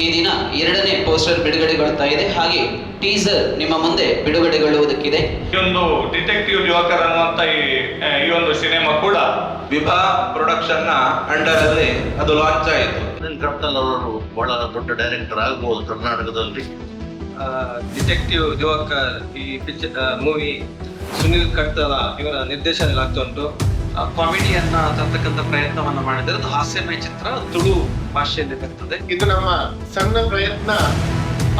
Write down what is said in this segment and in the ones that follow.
ಈ ದಿನ ಎರಡನೇ ಪೋಸ್ಟರ್ ಬಿಡುಗಡೆಗೊಳ್ತಾ ಇದೆ. ಹಾಗೆ ಟೀಸರ್ ನಿಮ್ಮ ಮುಂದೆ ಬಿಡುಗಡೆಗೊಳ್ಳುವುದಕ್ಕಿದೆ. ಈ ಒಂದು ಡಿಟೆಕ್ಟಿವ್ ದಿವಾಕರ್ ಅನ್ನುವಂತ ಈ ಒಂದು ಸಿನಿಮಾ ಕೂಡ ವಿಭಾ ಪ್ರೊಡಕ್ಷನ್ ನ ಅಂಡರ್ ಅಲ್ಲಿ ಅದು ಲಾಂಚ್ ಆಯಿತು. ಸುನಿಲ್ ಕಡ್ತಲ್ ಅವರು ಬಹಳ ದೊಡ್ಡ ಡೈರೆಕ್ಟರ್ ಆಗ್ಬೋದು ಕರ್ನಾಟಕದಲ್ಲಿ. ಡಿಟೆಕ್ಟಿವ್ ದಿವಾಕರ್ ಈ ಪಿಕ್ಚರ್ ಮೂವಿ ಸುನಿಲ್ ಕಡ್ತಲ ಇವರ ನಿರ್ದೇಶನದಲ್ಲಿ ಆಗ್ತಾ ಉಂಟು. ಕಾಮಿಡಿಯನ್ನ ತರ್ತಕ್ಕಂಥ ಪ್ರಯತ್ನವನ್ನ ಮಾಡಿದರೆ ಅದು ಹಾಸ್ಯಮಯ ಚಿತ್ರ ತುಳು ಭಾಷೆಯಲ್ಲಿ ಬರ್ತದೆ. ಇದು ನಮ್ಮ ಸಣ್ಣ ಪ್ರಯತ್ನ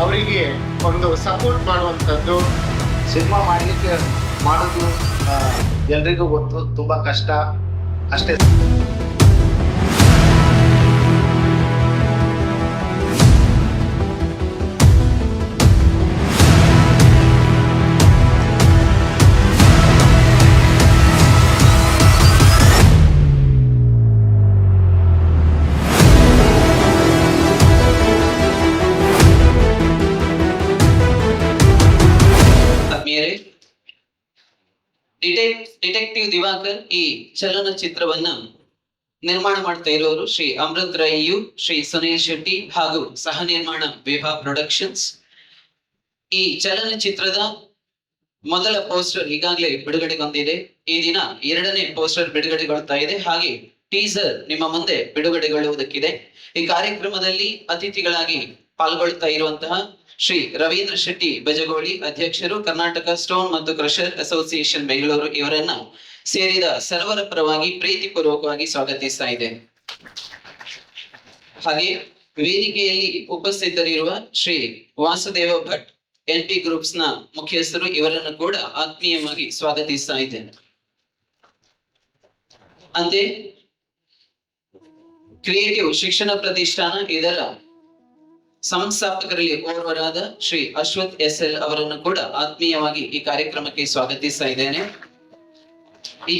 ಅವರಿಗೆ ಒಂದು ಸಪೋರ್ಟ್ ಮಾಡುವಂಥದ್ದು. ಸಿನಿಮಾ ಮಾಡೋದು ಎಲ್ರಿಗೂ ಗೊತ್ತು, ತುಂಬಾ ಕಷ್ಟ ಅಷ್ಟೇ. ಡಿಟೆಕ್ಟಿವ್ ದಿವಾಕರ್ ಈ ಚಲನಚಿತ್ರವನ್ನ ನಿರ್ಮಾಣ ಮಾಡ್ತಾ ಇರೋರು ಶ್ರೀ ಅಮೃತ್ ರೈಯು, ಶ್ರೀ ಸುನೀಲ್ ಶೆಟ್ಟಿ ಹಾಗೂ ಸಹ ನಿರ್ಮಾಣ ವಿಭಾ ಪ್ರೊಡಕ್ಷನ್ಸ್. ಈ ಚಲನಚಿತ್ರದ ಮೊದಲ ಪೋಸ್ಟರ್ ಈಗಾಗಲೇ ಬಿಡುಗಡೆಗೊಂಡಿದೆ. ಈ ದಿನ ಎರಡನೇ ಪೋಸ್ಟರ್ ಬಿಡುಗಡೆಗೊಳ್ತಾ ಇದೆ. ಹಾಗೆ ಟೀಸರ್ ನಿಮ್ಮ ಮುಂದೆ ಬಿಡುಗಡೆಗೊಳ್ಳುವುದಕ್ಕಿದೆ. ಈ ಕಾರ್ಯಕ್ರಮದಲ್ಲಿ ಅತಿಥಿಗಳಾಗಿ ಪಾಲ್ಗೊಳ್ತಾ ಇರುವಂತಹ ಶ್ರೀ ರವೀಂದ್ರ ಶೆಟ್ಟಿ ಬಜಗೋಳಿ, ಅಧ್ಯಕ್ಷರು, ಕರ್ನಾಟಕ ಸ್ಟೋನ್ ಮತ್ತು ಕ್ರಷರ್ ಅಸೋಸಿಯೇಷನ್ ಬೆಂಗಳೂರು, ಇವರನ್ನ ಸೇರಿದ ಸರ್ವರ ಪರವಾಗಿ ಪ್ರೀತಿಪೂರ್ವಕವಾಗಿ ಸ್ವಾಗತಿಸ್ತಾ ಇದೆ. ಹಾಗೆ ವೇದಿಕೆಯಲ್ಲಿ ಉಪಸ್ಥಿತರಿರುವ ಶ್ರೀ ವಾಸುದೇವ ಭಟ್ NP ಗ್ರೂಪ್ಸ್ ನ ಮುಖ್ಯಸ್ಥರು, ಇವರನ್ನು ಕೂಡ ಆತ್ಮೀಯವಾಗಿ ಸ್ವಾಗತಿಸ್ತಾ ಇದ್ದೇನೆ. ಅಂತೆ ಕ್ರಿಯೇಟಿವ್ ಶಿಕ್ಷಣ ಪ್ರತಿಷ್ಠಾನ ಇದರ ಸಂಸ್ಥಾಪಕರಲ್ಲಿ ಓರ್ವರಾದ ಶ್ರೀ ಅಶ್ವಥ್ SL ಅವರನ್ನು ಕೂಡ ಆತ್ಮೀಯವಾಗಿ ಈ ಕಾರ್ಯಕ್ರಮಕ್ಕೆ ಸ್ವಾಗತಿಸ್ತಾ ಇದ್ದೇನೆ. ಈ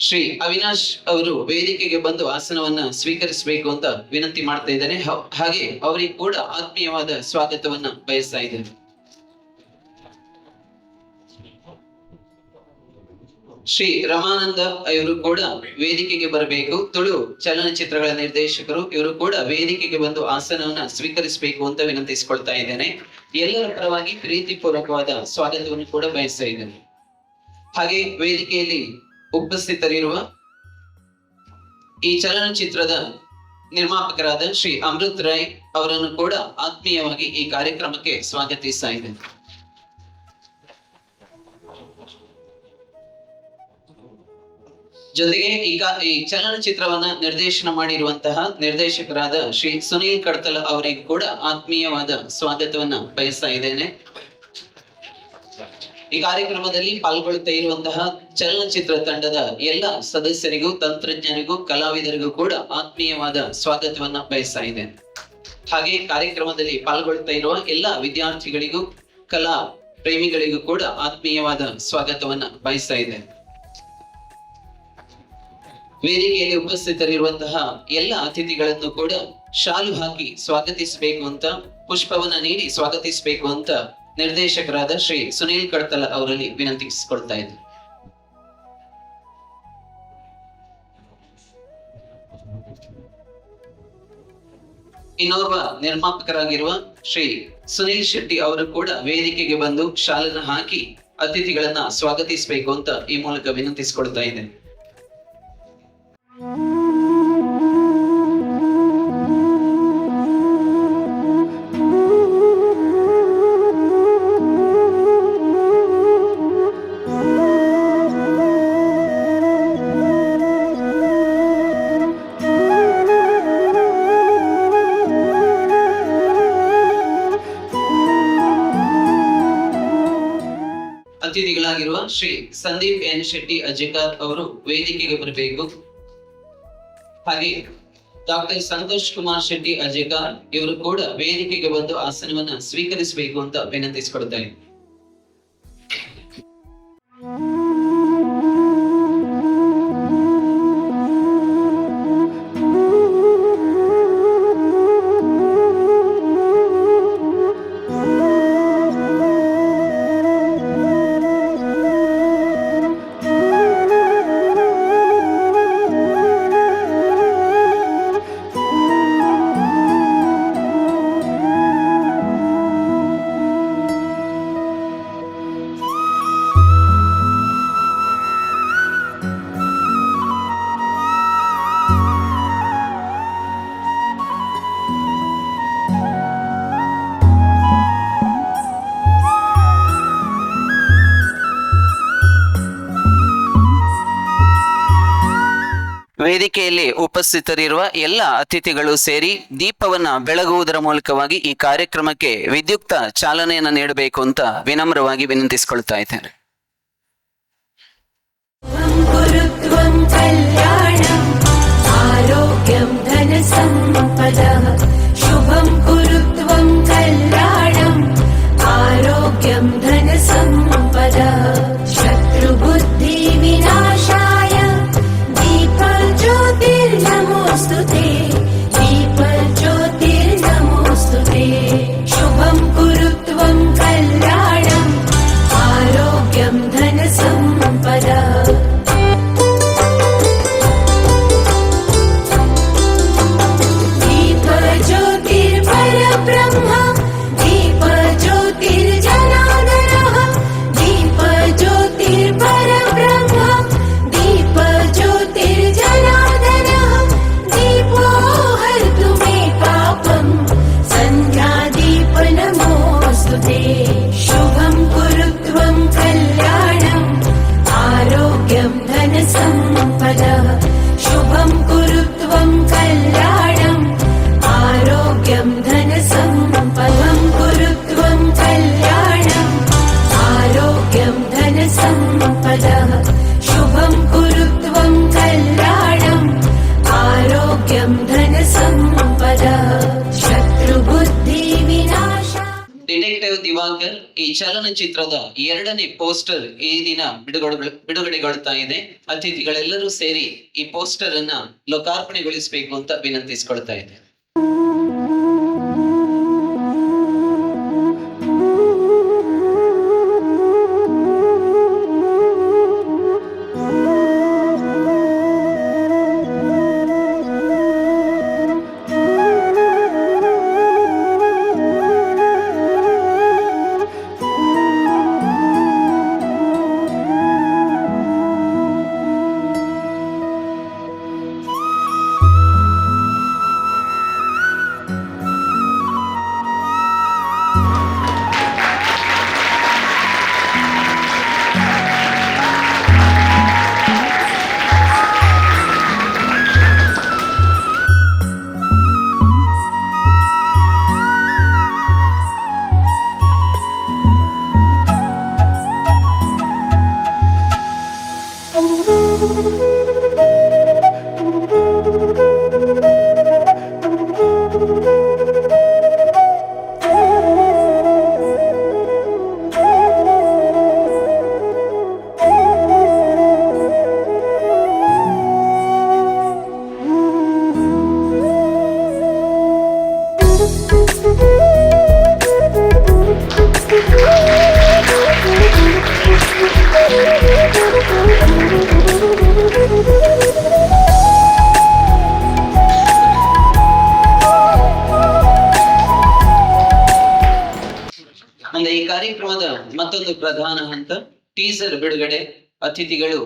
ಶ್ರೀ ಅವಿನಾಶ್ ಅವರು ವೇದಿಕೆಗೆ ಬಂದು ಆಸನವನ್ನ ಸ್ವೀಕರಿಸಬೇಕು ಅಂತ ವಿನಂತಿ ಮಾಡ್ತಾ ಇದ್ದೇನೆ. ಹಾಗೆ ಅವರಿಗೆ ಕೂಡ ಆತ್ಮೀಯವಾದ ಸ್ವಾಗತವನ್ನ ಬಯಸ್ತಾ ಇದ್ದೇನೆ. ಶ್ರೀ ರಮಾನಂದ ಇವರು ಕೂಡ ವೇದಿಕೆಗೆ ಬರಬೇಕು. ತುಳು ಚಲನಚಿತ್ರಗಳ ನಿರ್ದೇಶಕರು, ಇವರು ಕೂಡ ವೇದಿಕೆಗೆ ಬಂದು ಆಸನವನ್ನ ಸ್ವೀಕರಿಸಬೇಕು ಅಂತ ವಿನಂತಿಸಿಕೊಳ್ತಾ ಇದ್ದೇನೆ. ಎಲ್ಲರ ಪರವಾಗಿ ಪ್ರೀತಿಪೂರ್ವಕವಾದ ಸ್ವಾಗತವನ್ನು ಕೂಡ ಬಯಸ್ತಾ ಇದ್ದೇನೆ. ಹಾಗೆ ವೇದಿಕೆಯಲ್ಲಿ ಉಪಸ್ಥಿತರಿರುವ ಈ ಚಲನಚಿತ್ರದ ನಿರ್ಮಾಪಕರಾದ ಶ್ರೀ ಅಮೃತ್ ರೈ ಅವರನ್ನು ಕೂಡ ಆತ್ಮೀಯವಾಗಿ ಈ ಕಾರ್ಯಕ್ರಮಕ್ಕೆ ಸ್ವಾಗತಿಸ್ತಾ ಇದ್ದೇನೆ. ಜೊತೆಗೆ ಈಗ ಈ ಚಲನಚಿತ್ರವನ್ನ ನಿರ್ದೇಶನ ಮಾಡಿರುವಂತಹ ನಿರ್ದೇಶಕರಾದ ಶ್ರೀ ಸುನೀಲ್ ಕಡ್ತಲ ಅವರಿಗೂ ಕೂಡ ಆತ್ಮೀಯವಾದ ಸ್ವಾಗತವನ್ನ ಬಯಸ್ತಾ ಇದ್ದೇನೆ. ಈ ಕಾರ್ಯಕ್ರಮದಲ್ಲಿ ಪಾಲ್ಗೊಳ್ತಾ ಇರುವಂತಹ ಚಲನಚಿತ್ರ ತಂಡದ ಎಲ್ಲ ಸದಸ್ಯರಿಗೂ, ತಂತ್ರಜ್ಞರಿಗೂ, ಕಲಾವಿದರಿಗೂ ಕೂಡ ಆತ್ಮೀಯವಾದ ಸ್ವಾಗತವನ್ನ ಬಯಸ್ತಾ ಇದ್ದೇನೆ. ಹಾಗೆ ಕಾರ್ಯಕ್ರಮದಲ್ಲಿ ಪಾಲ್ಗೊಳ್ತಾ ಇರುವ ಎಲ್ಲ ವಿದ್ಯಾರ್ಥಿಗಳಿಗೂ, ಕಲಾ ಪ್ರೇಮಿಗಳಿಗೂ ಕೂಡ ಆತ್ಮೀಯವಾದ ಸ್ವಾಗತವನ್ನ ಬಯಸ್ತಾ ಇದ್ದೇನೆ. ವೇದಿಕೆಯಲ್ಲಿ ಉಪಸ್ಥಿತರಿರುವಂತಹ ಎಲ್ಲ ಅತಿಥಿಗಳನ್ನು ಕೂಡ ಶಾಲು ಹಾಕಿ ಸ್ವಾಗತಿಸಬೇಕು ಅಂತ, ಪುಷ್ಪವನ್ನ ನೀಡಿ ಸ್ವಾಗತಿಸಬೇಕು ಅಂತ ನಿರ್ದೇಶಕರಾದ ಶ್ರೀ ಸುನೀಲ್ ಕಡ್ತಲ ಅವರಲ್ಲಿ ವಿನಂತಿಸಿಕೊಳ್ತಾ ಇದ್ದಾರೆ. ಇನ್ನೋರ್ವ ನಿರ್ಮಾಪಕರಾಗಿರುವ ಶ್ರೀ ಸುನೀಲ್ ಶೆಟ್ಟಿ ಅವರು ಕೂಡ ವೇದಿಕೆಗೆ ಬಂದು ಶಾಲನ್ನ ಹಾಕಿ ಅತಿಥಿಗಳನ್ನ ಸ್ವಾಗತಿಸಬೇಕು ಅಂತ ಈ ಮೂಲಕ ವಿನಂತಿಸಿಕೊಳ್ತಾ ಇದ್ದೇನೆ. ಅತಿಥಿಗಳಾಗಿರುವ ಶ್ರೀ ಸಂದೀಪ್ N ಶೆಟ್ಟಿ ಅಜ್ಜಿಕಾರ್ ಅವರು ವೇದಿಕೆಗೆ ಬರಬೇಕು. ಹಾಗೆ ಡಾಕ್ಟರ್ ಸಂತೋಷ್ ಕುಮಾರ್ ಶೆಟ್ಟಿ ಅಜ್ಜಿಕಾರ್ ಇವರು ಕೂಡ ವೇದಿಕೆಗೆ ಬಂದು ಆಸನವನ್ನ ಸ್ವೀಕರಿಸಬೇಕು ಅಂತ ವಿನಂತಿಸಿಕೊಳ್ತಾ ಇದ್ದಾರೆ. ವೇದಿಕೆಯಲ್ಲಿ ಉಪಸ್ಥಿತರಿರುವ ಎಲ್ಲ ಅತಿಥಿಗಳು ಸೇರಿ ದೀಪವನ್ನ ಬೆಳಗುವುದರ ಮೂಲಕವಾಗಿ ಈ ಕಾರ್ಯಕ್ರಮಕ್ಕೆ ವಿದ್ಯುಕ್ತ ಚಾಲನೆಯನ್ನು ನೀಡಬೇಕು ಅಂತ ವಿನಮ್ರವಾಗಿ ವಿನಂತಿಸಿಕೊಳ್ತಾ ಇದ್ದೇನೆ. गुरुत्वं कल्याणम् आरोग्यं धनसम्पदः शुभं गुरुत्वं कल्याणम् आरोग्यं धनसम्पदः शत्रुबुद्धिविनाशाय दीपज्योतिर्नमोऽस्तुते दीपज्योतिर्नमोऽस्तुते शुभं गुरुत्वं कल्याणम् आरोग्यं धनसम्पदः दीपज्योतिर्परब्रह्म दीपज्योतिर्जनार्दनः दीपज्योतिर्परब्रह्म दीपज्योतिर्जनार्दनः दीपो हरतु मे पापम् सन्ध्यादीपनमोऽस्तुते शुभं गुरुत्वं कल्याणम् आरोग्यं धनसम्पदः शुभं गुरुत्वं कल्याणम् आरोग्यं धनसम्पदं गुरुत्वं कल्याणम् आरोग्यं धनसम्पदः शुभं गुरुत्वं कल्याणम् आरोग्यं धनसम्पदः शत्रुबुद्धिविनाश ಡಿಟೆಕ್ಟಿವ್ ದಿವಾಕರ್ ಈ ಚಲನಚಿತ್ರದ 2ನೇ ಪೋಸ್ಟರ್ ಈ ದಿನ ಬಿಡುಗಡೆಗೊಳ್ತಾ ಇದೆ. ಅತಿಥಿಗಳೆಲ್ಲರೂ ಸೇರಿ ಈ ಪೋಸ್ಟರ್ ಅನ್ನ ಲೋಕಾರ್ಪಣೆಗೊಳಿಸಬೇಕು ಅಂತ ವಿನಂತಿಸಿಕೊಳ್ತಾ ಇದೆ. ಮುಂದೆ ಈ ಕಾರ್ಯಕ್ರಮದ ಮತ್ತೊಂದು ಪ್ರಧಾನ ಹಂತ ಟೀಸರ್ ಬಿಡುಗಡೆ. ಅತಿಥಿಗಳು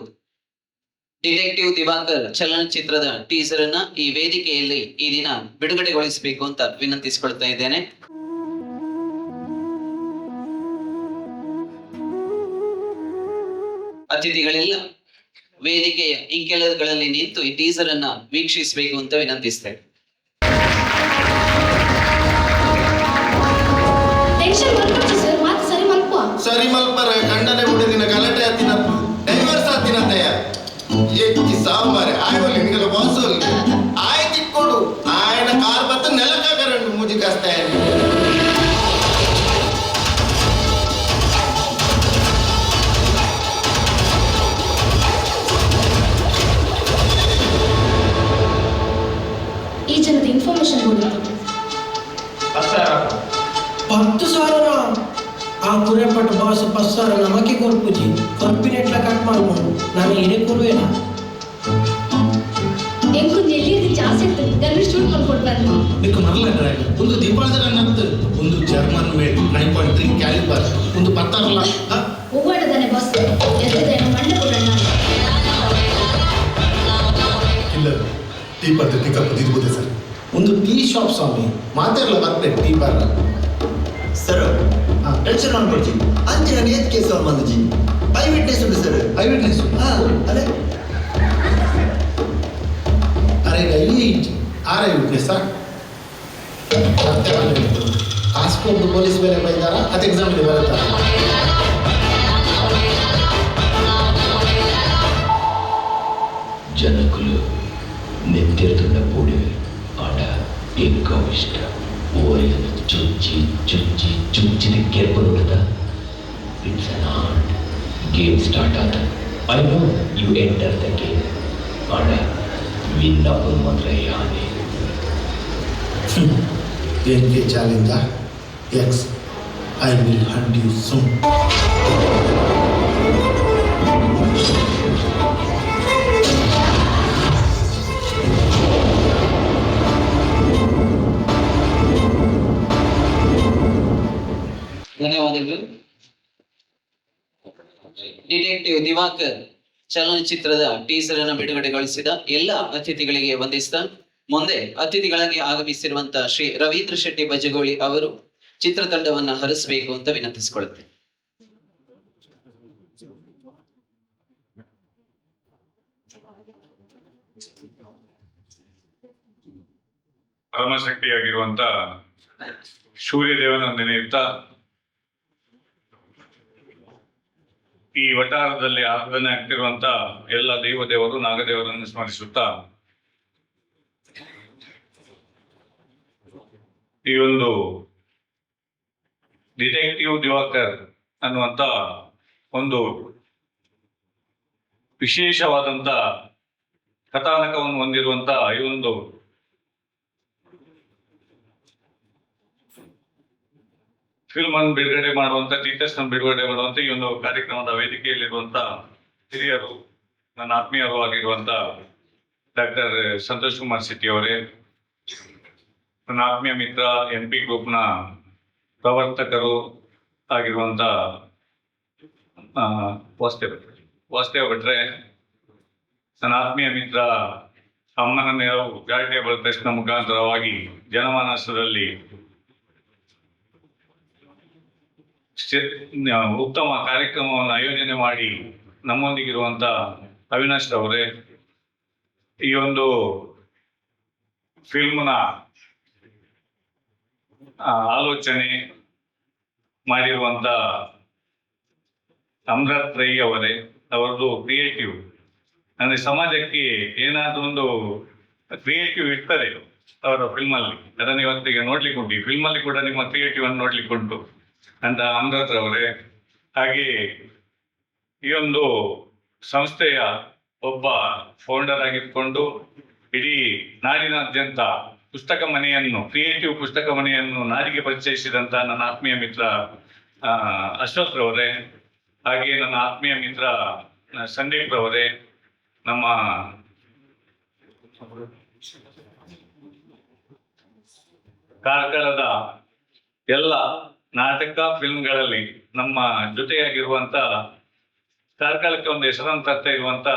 ಡಿಟೆಕ್ಟಿವ್ ದಿವಾಕರ್ ಚಲನಚಿತ್ರದ ಟೀಸರ್ ಅನ್ನ ಈ ವೇದಿಕೆಯಲ್ಲಿ ಈ ದಿನ ಬಿಡುಗಡೆಗೊಳಿಸಬೇಕು ಅಂತ ವಿನಂತಿಸಿಕೊಳ್ತಾ ಇದ್ದೇನೆ. ಅತಿಥಿಗಳೆಲ್ಲ ವೇದಿಕೆಯ ಈ ಕೆಳಗಳಲ್ಲಿ ನಿಂತು ಈ ಟೀಸರ್ ಅನ್ನ ವೀಕ್ಷಿಸಬೇಕು ಅಂತ ವಿನಂತಿಸ್ತೇವೆ. ಸರಿ ಮಲ್ಪರ ಕಂಡನೆ ಹುಡುಗಿನ ಗಲಾಟೆ ಹತ್ತಿನತ್ತು ಡೈವರ್ಸ್ ಹತ್ತಿನತ್ತಯ್ಯ ಎಕ್ಕಿ ಸಾಂಬಾರೆ ಆಯ್ವಲ್ಲಿ ನಿಗಲ ಬಾಸೋಲ್ ಆಯ್ತಿಕ್ಕೊಡು ಆಯ್ನ ಕಾರ್ ಬತ್ತ ನೆಲಕ್ಕಾಗರಂಡು ಮುಜಿ ಕಸ್ತಾಯ ಈ ಜನದ ಇನ್ಫಾರ್ಮೇಶನ್ ಕೊಡಿ. 10,000 ಆ ಕುರೆಪಟ್ಟ ಬಾಸ್ 10,000 ನಮಗೆ ಕೊರ್ಪುಜಿ ಕೊರ್ಪಿನೆಟ್ಲ ಕಟ್ ಮಾಡ್ಬೋದು ನಾನು ಏನೇ ಕೊಡುವೇನಾ ಎಂಕು ನೆಲ್ಲಿಗೆ ಜಾಸ್ತಿ ಇರ್ತದೆ ಗಲ್ಲಿ ಶೂಟ್ ಮಾಡ್ಕೊಂಡು ಬರ್ತೀನಿ మీకు మరల డ్రైవర్ ಒಂದು ದೀಪಾವಳಿ ನತ್ತು ಒಂದು ಜರ್ಮನ್ ಮೇಡ್ 9.3 ಕ್ಯಾಲಿಬರ್ ಒಂದು 16 ಲಕ್ಷ ಹೂವಾಡದಾನೆ ಬಾಸ್ ಎಲ್ಲಿದೆ ಮಂಡ ಕೊಡೋಣ ಇಲ್ಲ ಟೀ ಪದ್ಧತಿ ಪಿಕಪ್ ದಿದ್ಬೋದೆ ಸರ್ ಒಂದು ಟೀ ಶಾಪ್ ಸ್ವಾಮಿ ಮಾತಾಡಲ್ಲ ಬರ್ತೆ ಟೀ ಬಾರ್ ಸರ್ ಟೆನ್ಷನ್ ಮಾಡ್ಕೊಡ್ಜಿ ಅಂಚೆ ನಾನು ಏತ್ ಕೇಸ್ ಅವ್ರು ಬಂದಜಿ ಐ ವಿಟ್ನೆಸ್ ಉಂಟು ಸರ್ ಐ ವಿಟ್ನೆಸ್ ಅದೇ ಆರೈಕೆ ಸರ್ ಸತ್ಯವಾಗಿ ಕಾಸ್ಕೊಂಡು ಪೊಲೀಸ್ ಬೇರೆ ಬೈದಾರ ಅದು ಎಕ್ಸಾಮಿಗೆ ಬರುತ್ತಾರೆ. ಜನకులు నెత్తిరుతున్న పొడి ఆడ ఎక్కువ ఇష్టం ఓరియను చుచ్చి చుచ్చి చుచ్చిన ಗೆರ್ಬರುತ್ತದ it's an art game start ಆದ I know you enter the game ಆಡ ವಿನ್ ಅಪ್ಪನ ಮಾತ್ರ ಯಾನೆ ಏನ್ಗೆ challenge X I will hunt you soon. ಧನ್ಯವಾದಗಳು. ಡಿಟೆಕ್ಟಿವ್ ದಿವಾಕರ್ ಚಲನಚಿತ್ರದ ಟೀಸರ್ ಅನ್ನು ಬಿಡುಗಡೆಗೊಳಿಸಿದ ಎಲ್ಲ ಅತಿಥಿಗಳಿಗೆ ವಂದಿಸ್ತಾ ಮುಂದೆ ಅತಿಥಿಗಳಾಗಿ ಆಗಮಿಸಿರುವಂತಹ ಶ್ರೀ ರವೀಂದ್ರ ಶೆಟ್ಟಿ ಬಜಗೋಳಿ ಅವರು ಚಿತ್ರತಂಡವನ್ನ ಹರಿಸಬೇಕು ಅಂತ ವಿನಂತಿಸಿಕೊಳ್ಳುತ್ತೇನೆ. ಪರಮಶಕ್ತಿಯಾಗಿರುವಂತ ಸೂರ್ಯದೇವನ ನೆನೆಯುತ್ತಾ ಈ ವಟಾರದಲ್ಲಿ ಆರಾಧನೆ ಆಗ್ತಿರುವಂತ ಎಲ್ಲ ದೇವದೇವರು ನಾಗದೇವರನ್ನು ಸ್ಮರಿಸುತ್ತಾ ಈ ಒಂದು ಡಿಟೆಕ್ಟಿವ್ ದಿವಾಕರ್ ಅನ್ನುವಂತ ಒಂದು ವಿಶೇಷವಾದಂತ ಕಥಾನಕವನ್ನು ಹೊಂದಿರುವಂತ ಈ ಒಂದು ಫಿಲ್ಮ್ ಅನ್ನು ಬಿಡುಗಡೆ ಮಾಡುವಂತ ಟೀಚರ್ಸ್ ಅನ್ನು ಬಿಡುಗಡೆ ಮಾಡುವಂತ ಈ ಒಂದು ಕಾರ್ಯಕ್ರಮದ ವೇದಿಕೆಯಲ್ಲಿರುವಂತ ಹಿರಿಯರು, ನನ್ನ ಆತ್ಮೀಯರು ಆಗಿರುವಂತ ಡಾಕ್ಟರ್ ಸಂತೋಷ್ ಕುಮಾರ್ ಶೆಟ್ಟಿ ಅವರೇ, ನನ್ನ ಆತ್ಮೀಯ ಮಿತ್ರ NP ಗ್ರೂಪ್ನ ಪ್ರವರ್ತಕರು ಆಗಿರುವಂತ ವಾಸುದೇವ್ ಭಟ್ರೆ, ನನ್ನ ಆತ್ಮೀಯ ಮಿತ್ರ ಅಮ್ಮನ ನೆರವು ಚಾರಿಟೇಬಲ್ ಟ್ರಸ್ಟ್ ನ ಮುಖಾಂತರವಾಗಿ ಜನಮಾನಸದಲ್ಲಿ ಉತ್ತಮ ಕಾರ್ಯಕ್ರಮವನ್ನು ಆಯೋಜನೆ ಮಾಡಿ ನಮ್ಮೊಂದಿಗಿರುವಂತ ಅವಿನಾಶ್ ಅವರೇ, ಈ ಒಂದು ಫಿಲ್ಮ್ನ ಆಲೋಚನೆ ಮಾಡಿರುವಂತ ಅಮೃತ್ ರೈ ಅವರೇ, ಅವರದು ಕ್ರಿಯೇಟಿವ್ ಅಂದ್ರೆ ಸಮಾಜಕ್ಕೆ ಏನಾದ್ರೂ ಒಂದು ಕ್ರಿಯೇಟಿವ್ ಇರ್ತದೆ ಅವರ ಫಿಲ್ಮ್ ಅಲ್ಲಿ, ಅದನ್ನ ಇವತ್ತಿಗೆ ನೋಡ್ಲಿಕ್ಕೆ ಉಂಟು. ಈ ಫಿಲ್ಮ್ ಅಲ್ಲಿ ಕೂಡ ನಿಮ್ಮ ಕ್ರಿಯೇಟಿವ್ ಅನ್ನು ನೋಡ್ಲಿಕ್ಕೆ ಉಂಟು ಅಂತ ಅಮೃತ್ ಅವರೇ. ಹಾಗೆ ಈ ಒಂದು ಸಂಸ್ಥೆಯ ಒಬ್ಬ ಫೌಂಡರ್ ಆಗಿದ್ಕೊಂಡು ಇಡೀ ನಾಡಿನಾದ್ಯಂತ ಪುಸ್ತಕ ಮನೆಯನ್ನು, ಕ್ರಿಯೇಟಿವ್ ಪುಸ್ತಕ ಮನೆಯನ್ನು ನಾಡಿಗೆ ಪರಿಚಯಿಸಿದಂತ ನನ್ನ ಆತ್ಮೀಯ ಮಿತ್ರ ಅಶ್ವಥ್ ರವರೇ, ಹಾಗೆ ನನ್ನ ಆತ್ಮೀಯ ಮಿತ್ರ ಸಂದೀಪ್ ರವರೇ, ನಮ್ಮ ಕಾರ್ಕಳದ ಎಲ್ಲ ನಾಟಕ ಫಿಲ್ಮ್ಗಳಲ್ಲಿ ನಮ್ಮ ಜೊತೆಯಾಗಿರುವಂತ ಕಾರ್ಕಳಕ್ಕೆ ಒಂದು ಹೆಸರನ್ನು ತರ್ತಾ ಇರುವಂತ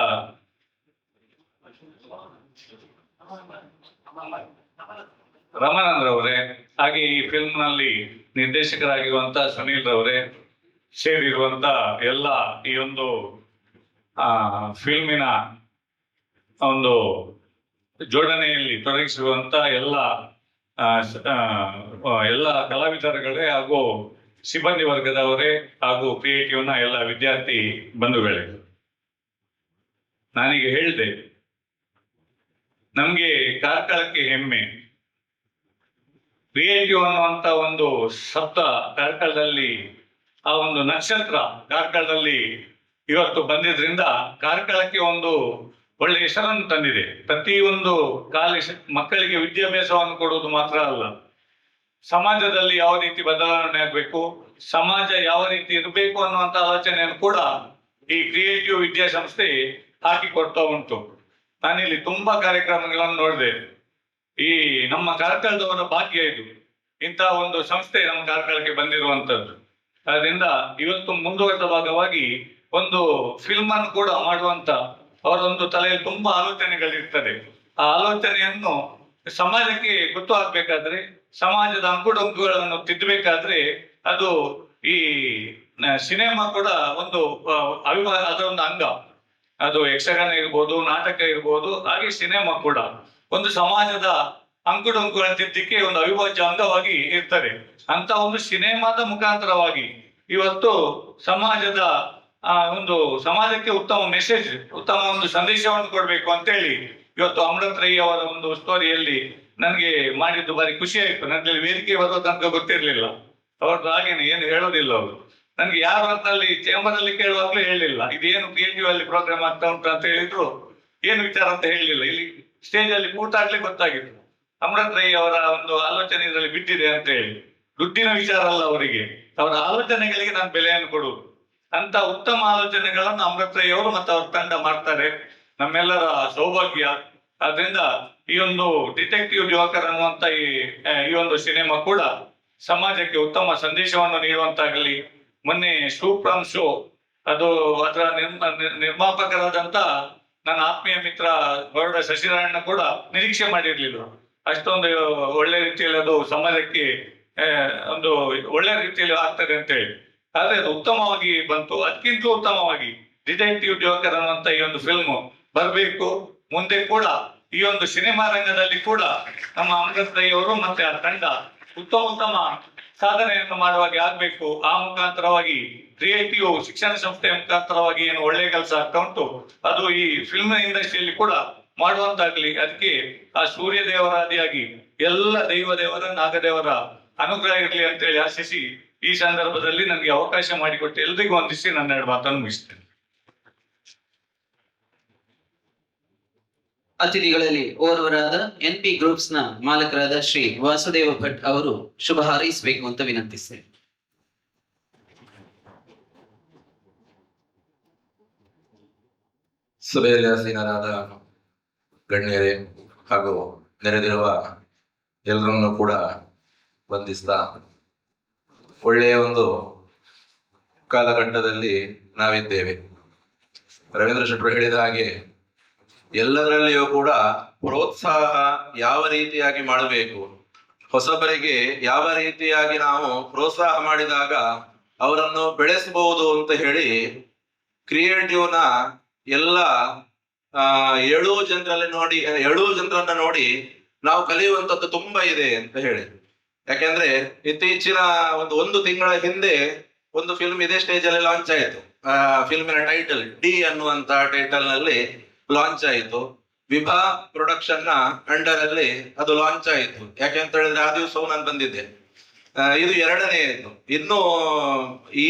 ರಮಾನಂದ್ ರವರೇ, ಹಾಗೆ ಈ ಫಿಲ್ಮ್ ನಲ್ಲಿ ನಿರ್ದೇಶಕರಾಗಿರುವಂತ ಸುನೀಲ್ ರವರೇ ಸೇರಿರುವಂತ ಎಲ್ಲ ಈ ಒಂದು ಫಿಲ್ಮಿನ ಒಂದು ಜೋಡಣೆಯಲ್ಲಿ ತೊಡಗಿಸಿರುವಂತ ಎಲ್ಲ ಕಲಾವಿದರುಗಳೇ ಹಾಗೂ ಸಿಬ್ಬಂದಿ ವರ್ಗದವರೇ ಹಾಗೂ ಕ್ರಿಯೇಟಿವ್ನ ಎಲ್ಲ ವಿದ್ಯಾರ್ಥಿ ಬಂಧುಗಳೇ, ನಾನೀಗ ಹೇಳಿದೆ ನಮ್ಗೆ ಕಾರ್ಕಳಕ್ಕೆ ಹೆಮ್ಮೆ. ಕ್ರಿಯೇಟಿವ್ ಅನ್ನುವಂತ ಒಂದು ಶಬ್ದ ಕಾರ್ಕಳದಲ್ಲಿ, ಆ ಒಂದು ನಕ್ಷತ್ರ ಕಾರ್ಕಳದಲ್ಲಿ ಇವತ್ತು ಬಂದಿದ್ರಿಂದ ಕಾರ್ಕಳಕ್ಕೆ ಒಂದು ಒಳ್ಳೆ ಹೆಸರನ್ನು ತಂದಿದೆ. ಪ್ರತಿಯೊಂದು ಮಕ್ಕಳಿಗೆ ವಿದ್ಯಾಭ್ಯಾಸವನ್ನು ಕೊಡುವುದು ಮಾತ್ರ ಅಲ್ಲ, ಸಮಾಜದಲ್ಲಿ ಯಾವ ರೀತಿ ಬದಲಾವಣೆ ಆಗಬೇಕು, ಸಮಾಜ ಯಾವ ರೀತಿ ಇರಬೇಕು ಅನ್ನುವಂತ ಆಲೋಚನೆಯನ್ನು ಕೂಡ ಈ ಕ್ರಿಯೇಟಿವ್ ವಿದ್ಯಾಸಂಸ್ಥೆ ಹಾಕಿಕೊಡ್ತಾ ಉಂಟು. ನಾನಿಲ್ಲಿ ತುಂಬಾ ಕಾರ್ಯಕ್ರಮಗಳನ್ನು ನೋಡಿದೆ. ಈ ನಮ್ಮ ಕಾರ್ಕಳದವರ ಭಾಗ್ಯ ಇದು, ಇಂತಹ ಒಂದು ಸಂಸ್ಥೆ ನಮ್ಮ ಕಾರ್ಕಳಕ್ಕೆ ಬಂದಿರುವಂತದ್ದು. ಅದರಿಂದ ಇವತ್ತು ಮುಂದುವರೆದ ಭಾಗವಾಗಿ ಒಂದು ಫಿಲ್ಮ್ ಅನ್ನು ಕೂಡ ಮಾಡುವಂತ ಅವರೊಂದು ತಲೆಯಲ್ಲಿ ತುಂಬಾ ಆಲೋಚನೆಗಳಿರ್ತದೆ. ಆ ಆಲೋಚನೆಯನ್ನು ಸಮಾಜಕ್ಕೆ ಗೊತ್ತು ಆಗ್ಬೇಕಾದ್ರೆ, ಸಮಾಜದ ಅಂಕುಡೊಂಕುಗಳನ್ನು ತಿದ್ದಬೇಕಾದ್ರೆ ಅದು ಈ ಸಿನಿಮಾ ಕೂಡ ಒಂದು ಅದರ ಒಂದು ಅಂಗ. ಅದು ಯಕ್ಷಗಾನ ಇರ್ಬೋದು, ನಾಟಕ ಇರ್ಬೋದು, ಹಾಗೆ ಸಿನಿಮಾ ಕೂಡ ಒಂದು ಸಮಾಜದ ಅಂಕುಡೊಂಕುಗಳ ತಿದ್ದಕ್ಕೆ ಒಂದು ಅವಿಭಾಜ್ಯ ಅಂಗವಾಗಿ ಇರ್ತದೆ. ಅಂತ ಒಂದು ಸಿನಿಮಾದ ಮುಖಾಂತರವಾಗಿ ಇವತ್ತು ಸಮಾಜದ ಒಂದು ಸಮಾಜಕ್ಕೆ ಉತ್ತಮ ಮೆಸೇಜ್, ಉತ್ತಮ ಒಂದು ಸಂದೇಶವನ್ನು ಕೊಡಬೇಕು ಅಂತೇಳಿ ಇವತ್ತು ಅಮೃತ್ ರೈ ಅವರ ಒಂದು ಸ್ಟೋರಿಯಲ್ಲಿ ನನಗೆ ಮಾಡಿದ್ದು ಬಾರಿ ಖುಷಿ ಆಯ್ತು. ನನಗೆ ವೇದಿಕೆ ಬರೋ ತನಕ ಗೊತ್ತಿರ್ಲಿಲ್ಲ. ಅವ್ರದ್ದು ಹಾಗೇನೆ ಏನು ಹೇಳೋದಿಲ್ಲ ಅವರು. ನನ್ಗೆ ಯಾರು ಅಂತ ಅಲ್ಲಿ ಚೇಂಬರ್ ಅಲ್ಲಿ ಕೇಳುವಾಗ್ಲೂ ಹೇಳಲಿಲ್ಲ ಇದೇನು PNU ಅಲ್ಲಿ ಪ್ರೋಗ್ರಾಮ್ ಆಗ್ತಾ ಉಂಟು ಅಂತ ಹೇಳಿದ್ರು. ಏನು ವಿಚಾರ ಅಂತ ಹೇಳಲಿಲ್ಲ. ಇಲ್ಲಿ ಸ್ಟೇಜ್ ಅಲ್ಲಿ ಕೂತಾಗ್ಲೇ ಗೊತ್ತಾಗಿತ್ತು ಅಮೃತ್ ರೈ ಅವರ ಒಂದು ಆಲೋಚನೆ ಇದರಲ್ಲಿ ಬಿಟ್ಟಿದೆ ಅಂತ ಹೇಳಿ. ದುಡ್ಡಿನ ವಿಚಾರ ಅಲ್ಲ ಅವರಿಗೆ, ಅವರ ಆಲೋಚನೆಗಳಿಗೆ ನಾನು ಬೆಲೆಯನ್ನು ಕೊಡುವುದು. ಅಂತ ಉತ್ತಮ ಆಲೋಚನೆಗಳನ್ನು ಅಮೃತ್ ರೈ ಅವರು ಮತ್ತು ಅವ್ರ ತಂಡ ಮಾಡ್ತಾರೆ. ನಮ್ಮೆಲ್ಲರ ಸೌಭಾಗ್ಯ. ಆದ್ರಿಂದ ಈ ಒಂದು ಡಿಟೆಕ್ಟಿವ್ ದಿವಾಕರ್ ಅನ್ನುವಂತ ಈ ಒಂದು ಸಿನಿಮಾ ಕೂಡ ಸಮಾಜಕ್ಕೆ ಉತ್ತಮ ಸಂದೇಶವನ್ನು ನೀಡುವಂತಾಗಲಿ. ಮೊನ್ನೆ ಸೂಪ್ರಮ್ ಶೋ ಅದು ಅದರ ನಿರ್ಮಾಪಕರಾದಂತ ನನ್ನ ಆತ್ಮೀಯ ಮಿತ್ರ ಬರೋಡ ಶಶಿನಾರಾಯಣ ಕೂಡ ನಿರೀಕ್ಷೆ ಮಾಡಿರ್ಲಿಲ್ಲ ಅಷ್ಟೊಂದು ಒಳ್ಳೆ ರೀತಿಯಲ್ಲಿ ಅದು ಸಮಾಜಕ್ಕೆ ಒಂದು ಒಳ್ಳೆ ರೀತಿಯಲ್ಲಿ ಆಗ್ತದೆ ಅಂತ ಹೇಳಿ. ಆದ್ರೆ ಅದು ಉತ್ತಮವಾಗಿ ಬಂತು. ಅದಕ್ಕಿಂತಲೂ ಉತ್ತಮವಾಗಿ ಡಿಟೆಕ್ಟಿವ್ ದಿವಾಕರ್ ಅನ್ನುವಂತ ಈ ಒಂದು ಫಿಲ್ಮ್ ಬರಬೇಕು. ಮುಂದೆ ಕೂಡ ಈ ಒಂದು ಸಿನಿಮಾ ರಂಗದಲ್ಲಿ ಕೂಡ ನಮ್ಮ ಅಮೃತ್ ರೈ ಅವರು ಮತ್ತೆ ಆ ತಂಡ ಉತ್ತಮ ಸಾಧನೆಯನ್ನು ಮಾಡುವಾಗೆ ಆಗ್ಬೇಕು. ಆ ಮುಖಾಂತರವಾಗಿ ಕ್ರಿಯೇಟಿವ್ ಶಿಕ್ಷಣ ಸಂಸ್ಥೆಯ ಮುಖಾಂತರವಾಗಿ ಏನು ಒಳ್ಳೆ ಕೆಲಸ ಆಗ್ತಾ ಉಂಟು ಅದು ಈ ಫಿಲ್ಮ್ ಇಂಡಸ್ಟ್ರಿಯಲ್ಲಿ ಕೂಡ ಮಾಡುವಂತಾಗ್ಲಿ. ಅದಕ್ಕೆ ಆ ಸೂರ್ಯ ದೇವರಾದಿಯಾಗಿ ಎಲ್ಲ ದೇವರ ನಾಗದೇವರ ಅನುಗ್ರಹ ಇರಲಿ ಅಂತ ಹೇಳಿ ಆಶಿಸಿ ಈ ಸಂದರ್ಭದಲ್ಲಿ ನನಗೆ ಅವಕಾಶ ಮಾಡಿಕೊಟ್ಟು ಎಲ್ರಿಗೂ ವಂದಿಸಿ ನನ್ನ ಎರಡು ಮಾತನ್ನು ಮುಗಿಸ್ತೇನೆ. ಅತಿಥಿಗಳಲ್ಲಿ ಓರ್ವರಾದ NP ಗ್ರೂಪ್ಸ್ ನ ಮಾಲಕರಾದ ಶ್ರೀ ವಾಸುದೇವ ಭಟ್ ಅವರು ಶುಭ ಹಾರೈಸಬೇಕು ಅಂತ ವಿನಂತಿಸ್ತೇನೆ. ಸಭೆಯಲ್ಲಿ ಆಸೀನರಾದ ಗಣ್ಯರೇ ಹಾಗೂ ನೆರೆದಿರುವ ಎಲ್ಲರನ್ನು ಕೂಡ ವಂದಿಸ್ತಾ, ಒಳ್ಳೆಯ ಒಂದು ಕಾಲಘಟ್ಟದಲ್ಲಿ ನಾವಿದ್ದೇವೆ. ರವೀಂದ್ರ ಶೆಟ್ಟರು ಹೇಳಿದ ಹಾಗೆ ಎಲ್ಲದರಲ್ಲಿಯೂ ಕೂಡ ಪ್ರೋತ್ಸಾಹ ಯಾವ ರೀತಿಯಾಗಿ ಮಾಡಬೇಕು, ಹೊಸಬರಿಗೆ ಯಾವ ರೀತಿಯಾಗಿ ನಾವು ಪ್ರೋತ್ಸಾಹ ಮಾಡಿದಾಗ ಅವರನ್ನು ಬೆಳೆಸಬಹುದು ಅಂತ ಹೇಳಿ ಕ್ರಿಯೇಟಿವ್ನ ಎಲ್ಲ 7 ಜನರನ್ನ ನೋಡಿ ನಾವು ಕಲಿಯುವಂಥದ್ದು ತುಂಬಾ ಇದೆ ಅಂತ ಹೇಳಿ. ಯಾಕೆಂದ್ರೆ ಇತ್ತೀಚಿನ ಒಂದು ತಿಂಗಳ ಹಿಂದೆ ಒಂದು ಫಿಲ್ಮ್ ಇದೇ ಸ್ಟೇಜ್ ಅಲ್ಲಿ ಲಾಂಚ್ ಆಯಿತು. ಫಿಲ್ಮಿನ ಟೈಟಲ್ ಡಿ ಅನ್ನುವಂತ ಟೈಟಲ್ ನಲ್ಲಿ ಲಾಂಚ್ ಆಯಿತು. ವಿಭಾ ಪ್ರೊಡಕ್ಷನ್ ನ ಅಂಡರ್ ಅಲ್ಲಿ ಅದು ಲಾಂಚ್ ಆಯಿತು. ಯಾಕೆ ಅಂತ ಹೇಳಿದ್ರೆ ಆ ದಿವಸವು ನಾನು ಬಂದಿದ್ದೆ. ಇದು 2ನೇದು. ಇನ್ನು ಈ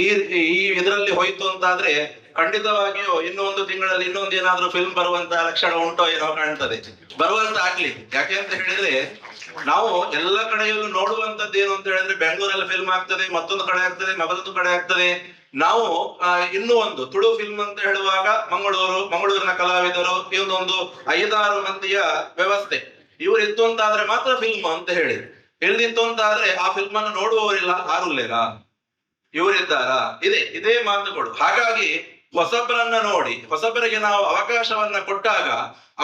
ಇದರಲ್ಲಿ ಹೋಯ್ತು ಅಂತಾದ್ರೆ ಖಂಡಿತವಾಗಿಯೂ ಇನ್ನು 1 ತಿಂಗಳಲ್ಲಿ ಇನ್ನೊಂದು ಏನಾದ್ರೂ ಫಿಲ್ಮ್ ಬರುವಂತ ಲಕ್ಷಣ ಉಂಟೋ ಏನೋ ಕಾಣ್ತದೆ. ಬರುವಂತ ಆಗ್ಲಿ. ಯಾಕೆ ಅಂತ ಹೇಳಿದ್ರೆ ನಾವು ಎಲ್ಲ ಕಡೆಯಲ್ಲೂ ನೋಡುವಂತದ್ದು ಏನು ಅಂತ ಹೇಳಿದ್ರೆ ಬೆಂಗಳೂರಲ್ಲಿ ಫಿಲ್ಮ್ ಆಗ್ತದೆ, ಮತ್ತೊಂದು ಕಡೆ ಆಗ್ತದೆ, ಮತ್ತೊಂದು ಕಡೆ ಆಗ್ತದೆ. ನಾವು ಇನ್ನೂ ಒಂದು ತುಳು ಫಿಲ್ಮ್ ಅಂತ ಹೇಳುವಾಗ ಮಂಗಳೂರಿನ ಕಲಾವಿದರು ಇವೊಂದು 5-6 ಮಂದಿಯ ವ್ಯವಸ್ಥೆ. ಇವ್ರು ಇತ್ತು ಅಂತಾದ್ರೆ ಮಾತ್ರ ಫಿಲ್ಮ್ ಅಂತ ಹೇಳಿ. ಇಲ್ದಿತ್ತು ಅಂತಾದ್ರೆ ಆ ಫಿಲ್ಮ್ ಅನ್ನು ನೋಡುವವರಿಲ್ಲ, ಆರುಲ್ಲೇರ ಇವರಿದ್ದಾರಾ, ಇದೇ ಮಾತುಗಳು. ಹಾಗಾಗಿ ಹೊಸಬರನ್ನ ನೋಡಿ ಹೊಸಬರಿಗೆ ನಾವು ಅವಕಾಶವನ್ನ ಕೊಟ್ಟಾಗ